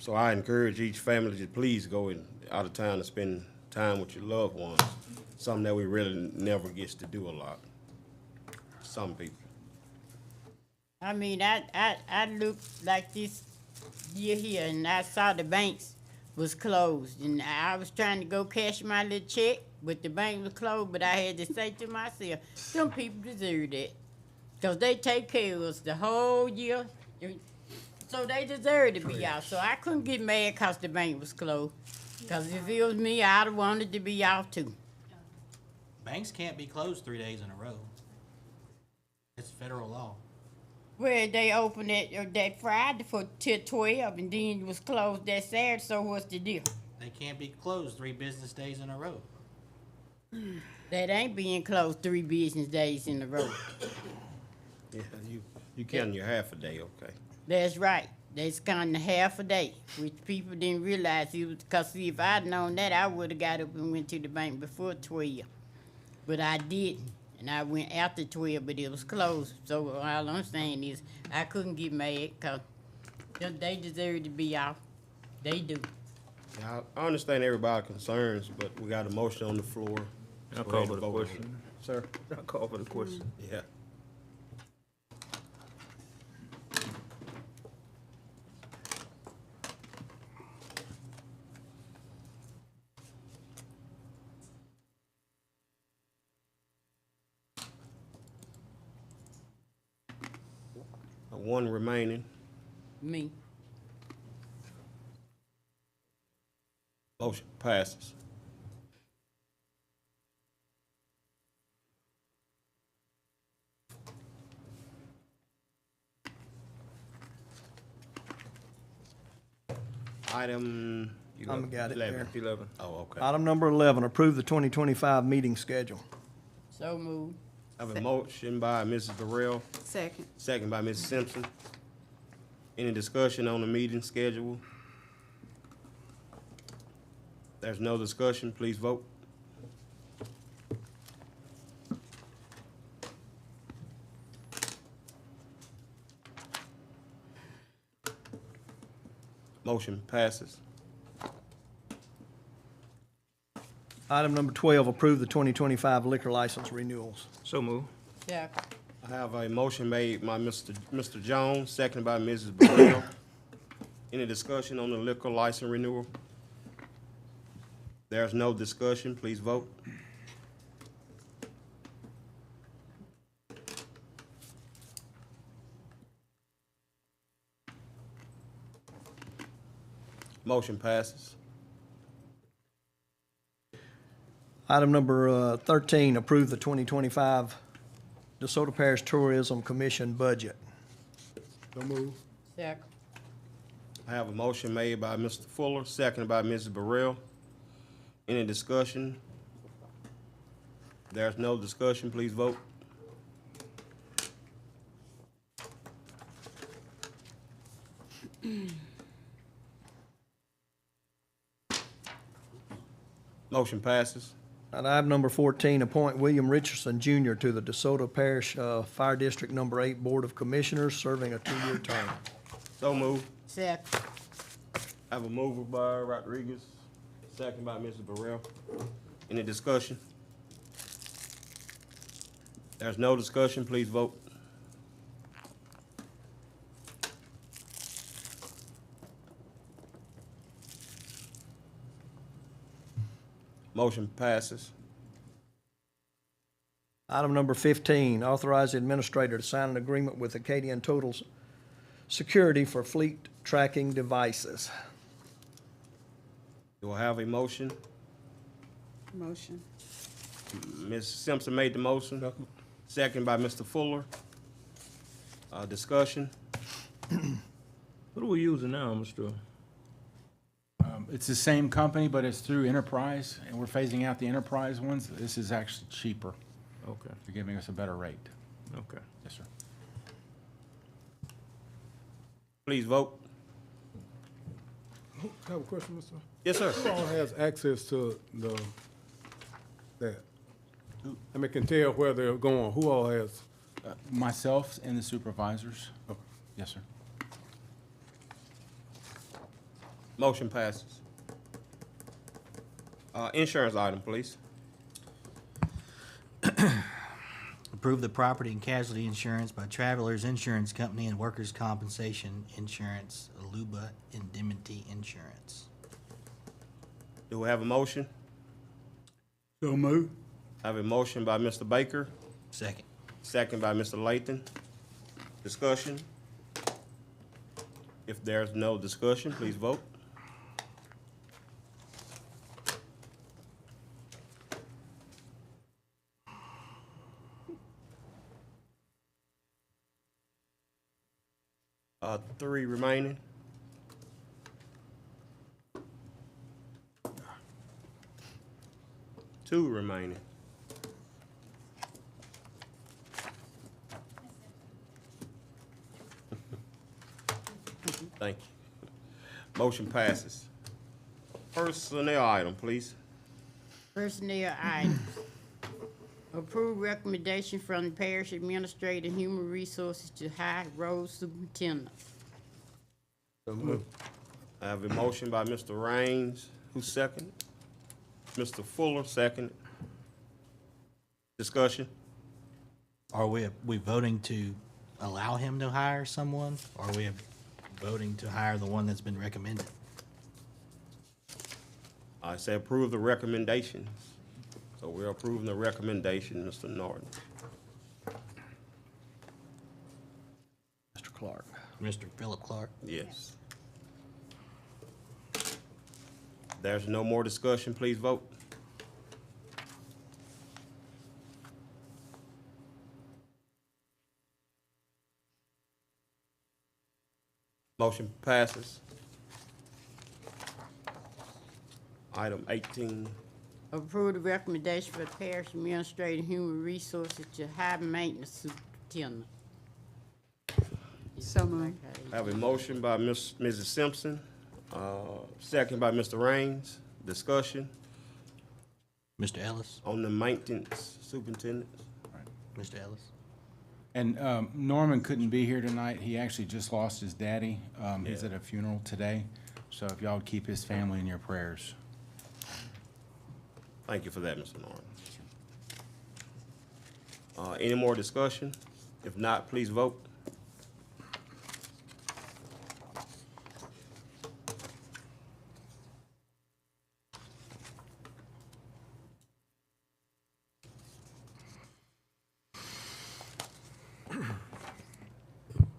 B: So I encourage each family to please go out of town and spend time with your loved ones, something that we really never gets to do a lot. Some people.
J: I mean, I looked like this year here, and I saw the banks was closed, and I was trying to go cash my little check, but the bank was closed. But I had to say to myself, some people deserve that, cause they take care of us the whole year, so they deserve to be out. So I couldn't get mad cause the bank was closed, cause if it was me, I'd have wanted to be out too.
E: Banks can't be closed 3 days in a row. It's federal law.
J: Well, they opened it that Friday till 12, and then it was closed that Saturday. So what's the deal?
E: They can't be closed 3 business days in a row.
J: That ain't being closed 3 business days in a row.
B: Yeah, you counting your half a day, okay?
J: That's right. That's counting half a day, which people didn't realize it was. Cause see, if I'd known that, I would have got up and went to the bank before 12, but I didn't. And I went after 12, but it was closed. So all I'm saying is I couldn't get mad because they deserve to be out. They do.
B: Yeah, I understand everybody's concerns, but we got a motion on the floor.
G: I'll
B: Go
G: call
B: ahead
G: for
B: and
G: the
B: vote on it.
G: question.
B: Sir?
G: I'll call for the question.
B: Yeah. One remaining.
J: Me.
B: Motion passes. Item.
N: I'm got it there.
B: 11. Oh, okay.
N: Item number 11, approve the 2025 meeting schedule.
J: So moved.
B: I have a motion by Mrs. Burrell,
A: Second.
B: second by Mrs. Simpson. Any discussion on the meeting schedule? There's no discussion, please vote. Motion passes.
N: Item number 12, approve the 2025 liquor license renewals.
C: So move.
J: Yeah.
B: I have a motion made by Mr. Jones, seconded by Mrs. Burrell. Any discussion on the liquor license renewal? There's no discussion, please vote. Motion passes.
N: Item number 13, approve the 2025 DeSoto Parish Tourism Commission budget.
H: So move.
J: Second.
B: I have a motion made by Mr. Fuller, seconded by Mrs. Burrell. Any discussion? There's no discussion, please vote. Motion passes.
N: And item number 14, appoint William Richardson Jr. to the DeSoto Parish Fire District Number 8 Board of Commissioners, serving a 2-year term.
B: So moved.
J: Second.
B: I have a mover by Rodriguez, second by Mrs. Burrell. Any discussion? There's no discussion, please vote. Motion passes.
N: Item number 15, authorize the administrator to sign an agreement with Acadian Total Security for fleet tracking devices.
B: Do I have a motion?
A: Motion.
B: Ms. Simpson made the motion, second by Mr. Fuller. Discussion?
C: What are we using now, Mr.?
D: It's the same company, but it's through Enterprise, and we're phasing out the Enterprise ones. This is actually cheaper.
C: Okay,
D: They're giving us a better rate.
C: okay.
D: Yes, sir.
B: Please vote.
H: I have a question, Mr.
B: Yes, sir.
H: Who all has access to that? I mean, can tell where they're going. Who all has?
D: Myself and the supervisors.
H: Okay.
D: Yes, sir.
B: Motion passes. Insurance item, please.
E: Approve the property and casualty insurance by Travelers Insurance Company and Workers' Compensation Insurance, Aluba Indemnity Insurance.
B: Do we have a motion?
M: So move.
B: I have a motion by Mr. Baker,
E: Second.
B: second by Mr. Lathan. Discussion? If there's no discussion, please vote. Three remaining. Two remaining. Thank you. Motion passes. Personnel item, please.
J: Personnel items. Approve recommendation from the parish administrator, human resources to hire road superintendent.
B: I have a motion by Mr. Raines, who's second? Mr. Fuller, second. Discussion?
E: Are we voting to allow him to hire someone, or are we voting to hire the one that's been recommended?
B: I say approve the recommendations. So we're approving the recommendation, Mr. Norton.
N: Mr. Clark.
E: Mr. Philip Clark?
B: Yes. There's no more discussion, please vote. Motion passes. Item 18.
J: Approve the recommendation for the parish administrator, human resources to hire maintenance superintendent.
A: So moved.
B: I have a motion by Mrs. Simpson, second by Mr. Raines. Discussion
E: Mr. Ellis?
B: on the maintenance superintendent.
E: Mr. Ellis?
D: And Norman couldn't be here tonight. He actually just lost his daddy. He's at a funeral today. So if y'all would keep his family in your prayers.
B: Thank you for that, Mr. Norton. Any more discussion? If not, please vote.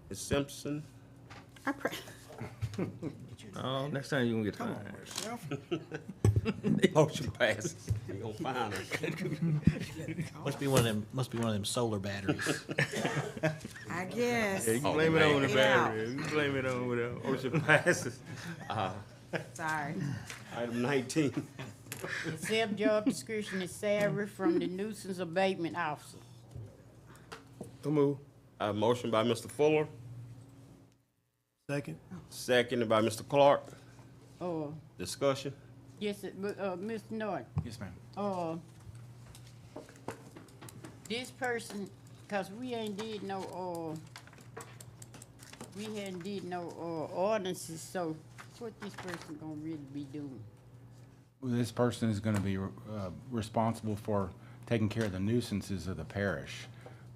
B: Ms. Simpson?
L: I pray.
C: Oh, next time you gonna get fined.
B: Motion passes. You gonna find her.
E: Must be one of them solar batteries.
A: I guess.
B: You can blame it on the
A: Get out.
B: battery. You can blame it on whatever. Motion passes.
A: Sorry.
B: Item 19.
J: Accept job description and salary from the nuisance abatement officer.
H: So move.
B: I have a motion by Mr. Fuller,
K: Second.
B: seconded by Mr. Clark.
J: Oh,
B: Discussion?
J: yes, Mr. Norton.
D: Yes, ma'am.
J: This person, cause we ain't did no, we hadn't did no, ordinances, so what this person gonna really be doing?
D: Well, this person is gonna be responsible for taking care of the nuisances of the parish,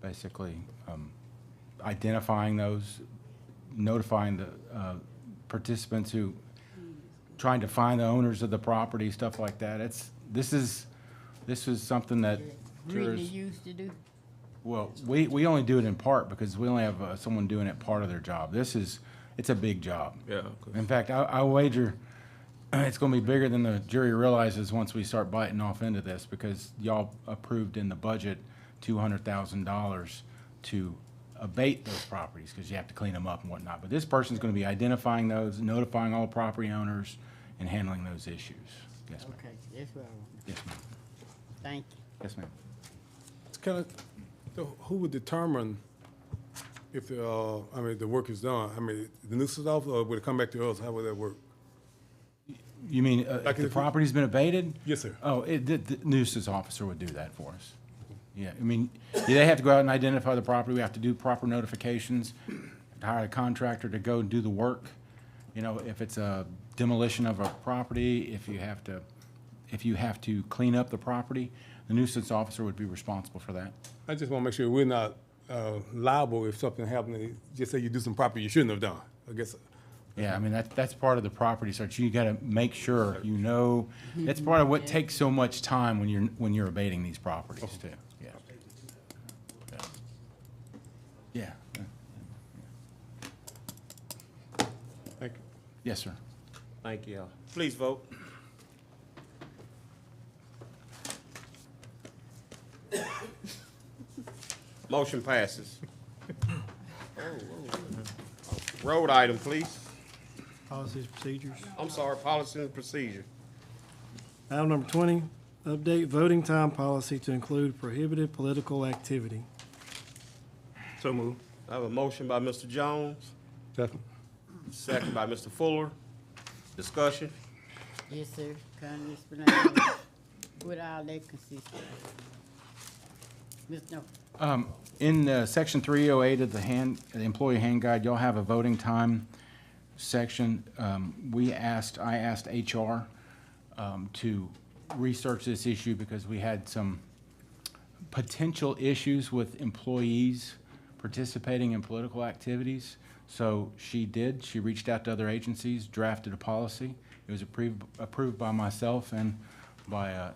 D: basically, identifying those, notifying the participants who, trying to find the owners of the property, stuff like that. This is something that
J: Really
D: jurors,
J: used to do?
D: well, we only do it in part because we only have someone doing it part of their job. It's a big job.
B: Yeah.
D: In fact, I wager it's gonna be bigger than the jury realizes once we start biting off into this, because y'all approved in the budget $200,000 to abate those properties, because you have to clean them up and whatnot. But this person's gonna be identifying those, notifying all property owners, and handling those issues. Yes, ma'am.
J: Okay, that's what I want.
D: Yes, ma'am.
J: Thank you.
D: Yes, ma'am.
H: It's kind of, so who would determine if the work is done? I mean, the nuisance officer, or would it come back to us? How would that work?
D: You mean,
H: Like
D: if the
H: if-
D: property's been abated?
H: Yes, sir.
D: Oh, the nuisance officer would do that for us. Yeah, I mean, they have to go out and identify the property, we have to do proper notifications, hire a contractor to go and do the work. You know, if it's a demolition of a property, if you have to clean up the property, the nuisance officer would be responsible for that.
H: I just want to make sure we're not liable if something happened. Just say you do some property you shouldn't have done. I guess.
D: Yeah, I mean, that's part of the property search. You gotta make sure, you know, it's part of what takes so much time when you're abating these properties too, yeah. Yeah.
H: Thank you.
D: Yes, sir.
B: Thank you. Please vote. Motion passes. Road item, please.
K: Policies, procedures.
B: I'm sorry, policy and procedure.
K: Item number 20, update voting time policy to include prohibited political activity.
C: So move.
B: I have a motion by Mr. Jones,
H: Second.
B: second by Mr. Fuller. Discussion?
J: Yes, sir. Kind of explain what all that consists of. Ms. Norton.
D: In section 308 of the employee hand guide, y'all have a voting time section. I asked HR to research this issue because we had some potential issues with employees participating in political activities. So she did. She reached out to other agencies, drafted a policy. It was approved by myself and by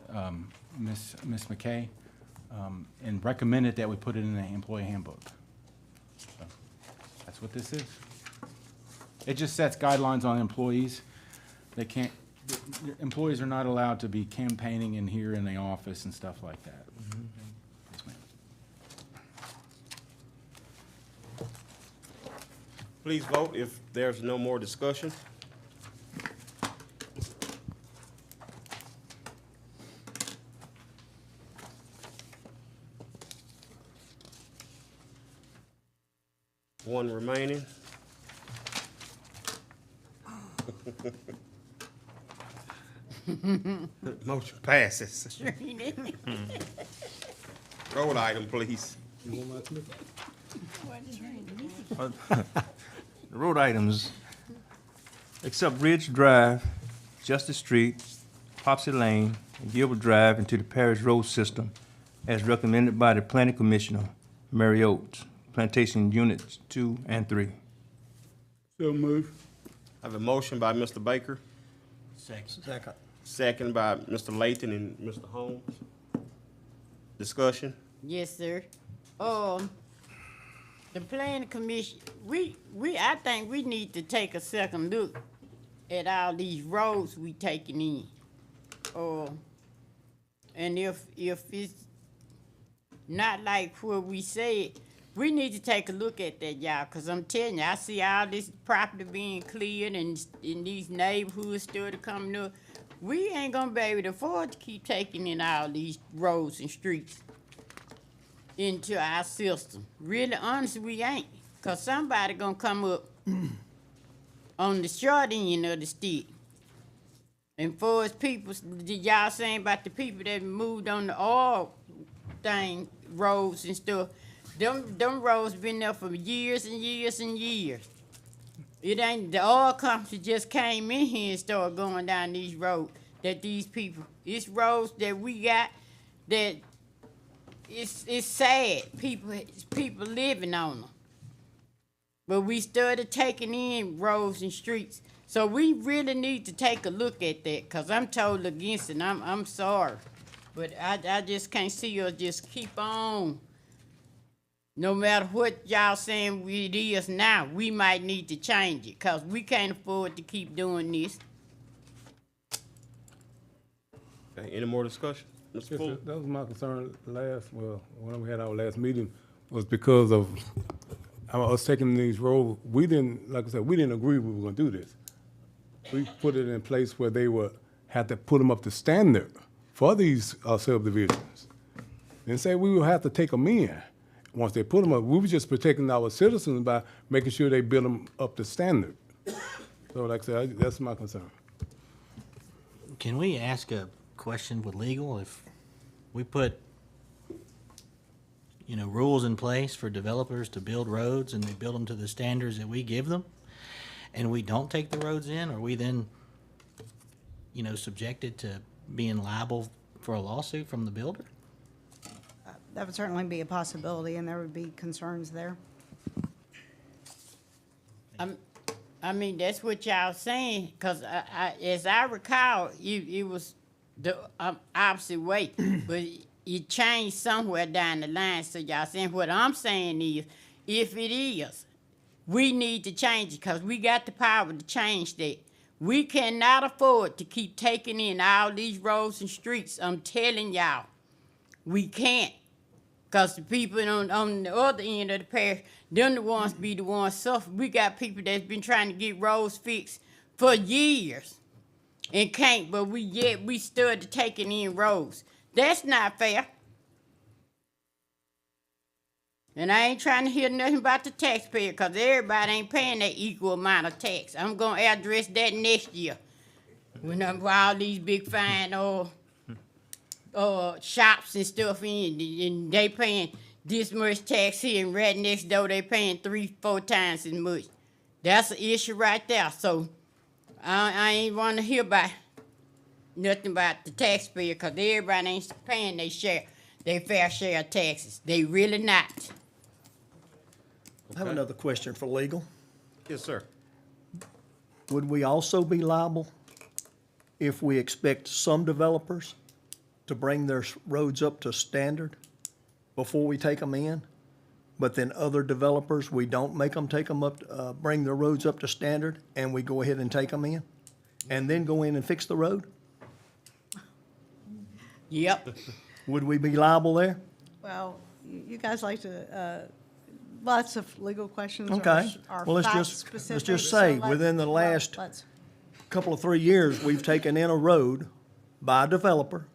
D: Ms. McKay, and recommended that we put it in the employee handbook. So that's what this is. It just sets guidelines on employees. Employees are not allowed to be campaigning in here in the office and stuff like that. Yes, ma'am.
B: Please vote if there's no more discussion. One remaining. Motion passes. Road item, please.
H: You want my clip?
C: The road items, except Ridge Drive, Justice Street, Popsy Lane, and Gilbert Drive into the parish road system as recommended by the Planning Commissioner, Mary Oates, Plantation Units 2 and 3.
M: So move.
B: I have a motion by Mr. Baker,
N: Second.
B: second by Mr. Layton and Mr. Holmes. Discussion?
J: Yes, sir. The planning commission, I think we need to take a second look at all these roads we taking in. And if it's not like what we said, we need to take a look at that, y'all, cause I'm telling you, I see all this property being cleared and in these neighborhoods started coming up. We ain't gonna be able to afford to keep taking in all these roads and streets into our system. Really, honestly, we ain't. Cause somebody gonna come up on the short end of the stick. And for us people, y'all saying about the people that moved on the oil thing, roads and stuff, them roads been there for years and years and years. It ain't, the oil company just came in here and started going down these roads that these people, it's roads that we got that it's sad, people living on them. But we started taking in roads and streets. So we really need to take a look at that, cause I'm totally against it, and I'm sorry. But I just can't see us just keep on. No matter what y'all saying it is now, we might need to change it, cause we can't afford to keep doing this.
B: Okay, any more discussion? Mr.
H: Yes, sir.
B: Fuller?
H: That was my concern when we had our last meeting, was because of us taking these roads. We didn't, like I said, we didn't agree we were gonna do this. We put it in place where they had to put them up to standard for these subdivisions. Didn't say we would have to take them in. Once they put them up, we were just protecting our citizens by making sure they build them up to standard. So like I said, that's my concern.
E: Can we ask a question with legal? If we put, rules in place for developers to build roads and they build them to the standards that we give them, and we don't take the roads in, are we then, subjected to being liable for a lawsuit from the builder?
O: That would certainly be a possibility, and there would be concerns there.
J: I mean, that's what y'all saying, cause as I recall, it was the opposite way, but it changed somewhere down the line. So y'all saying what I'm saying is, if it is, we need to change it, cause we got the power to change that. We cannot afford to keep taking in all these roads and streets. I'm telling y'all, we can't. Cause the people on the other end of the parish, them the ones be the ones suffer. We got people that's been trying to get roads fixed for years and can't, but we started taking in roads. That's not fair. And I ain't trying to hear nothing about the taxpayer, cause everybody ain't paying that equal amount of tax. I'm gonna address that next year. When all these big fine shops and stuff in, and they paying this much tax here, and right next door they paying 3-4 times as much. That's an issue right there. So I ain't want to hear about nothing about the taxpayer, cause everybody ain't paying their fair share of taxes. They really not.
N: I have another question for legal.
B: Yes, sir.
N: Would we also be liable if we expect some developers to bring their roads up to standard before we take them in, but then other developers, we don't make them take them up, bring their roads up to standard, and we go ahead and take them in, and then go in and fix the road?
J: Yep.
N: Would we be liable there?
O: Well, you guys like to, lots of legal questions
N: Okay.
O: are
N: Well,
O: fact
N: let's
O: specific.
N: just
O: so
N: say,
O: let's-
N: within the
O: well,
N: last
O: let's-
N: couple of 3 years, we've taken in a road by a developer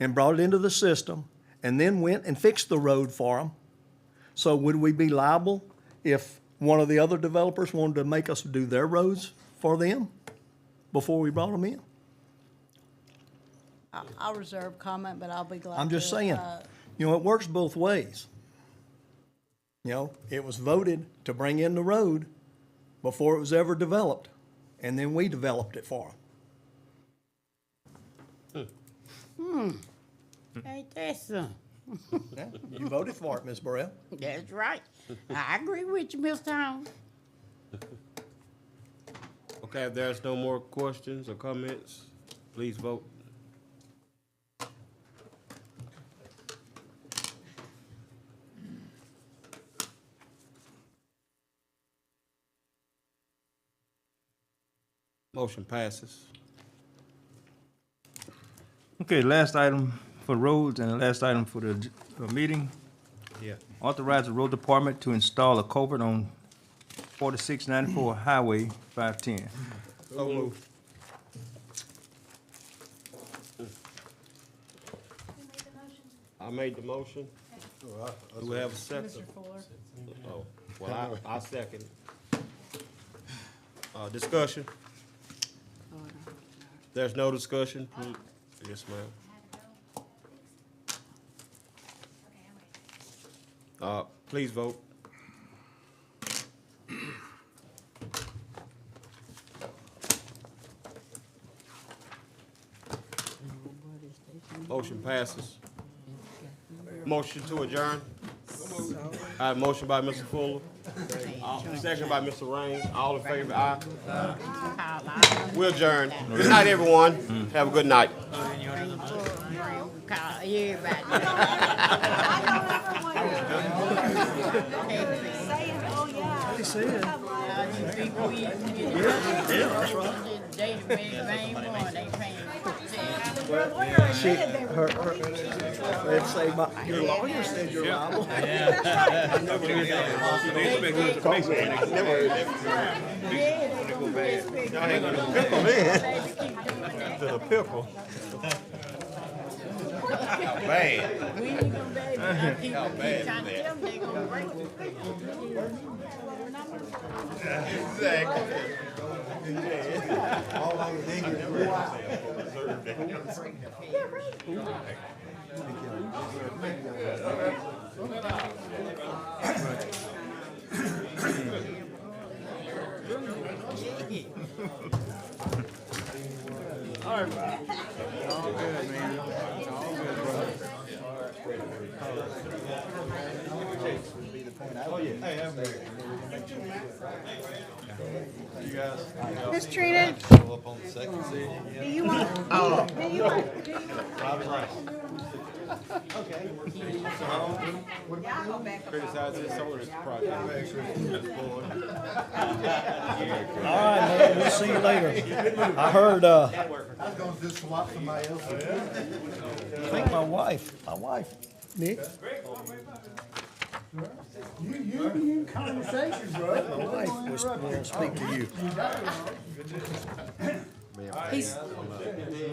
N: and brought it into the system, and then went and fixed the road for them. So would we be liable if one of the other developers wanted to make us do their roads for them before we brought them in?
O: I'll reserve comment, but I'll be glad to.
N: I'm just saying, it works both ways. It was voted to bring in the road before it was ever developed. and then we developed it for them.
J: Ain't that something?
N: Yeah, you voted for it, Ms. Burrell.
J: That's right. I agree with you, Mr. Holmes.
B: Okay, if there's no more questions or comments, please vote. Motion passes.
C: Okay, last item for roads and the last item for the meeting.
B: Yeah.
C: Authorize the road department to install a culvert on 4694 Highway 510.
B: So moved. I made the motion. Do we have a second?
O: Mr. Fuller.
B: Oh, well, I second. Discussion? There's no discussion? Yes, ma'am. Please vote. Motion passes. Motion to adjourn. I have a motion by Mr. Fuller. Second by Mr. Raines. All in favor, aye. We'll adjourn. Good night, everyone. Have a good night.
N: Let's say, your lawyer said you're liable.
B: To the pickle. Bad.
J: How bad
O: Miss Trina, do you want? Do you want?
B: Criticize this solar project.
N: All right, man, we'll see you later. I heard, I think my wife, Nick.
M: You conversation, bro.
N: My wife will speak to you.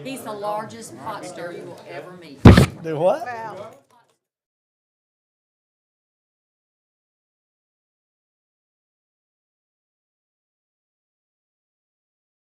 P: He's the largest pot stirrer you will ever meet.
N: Do what?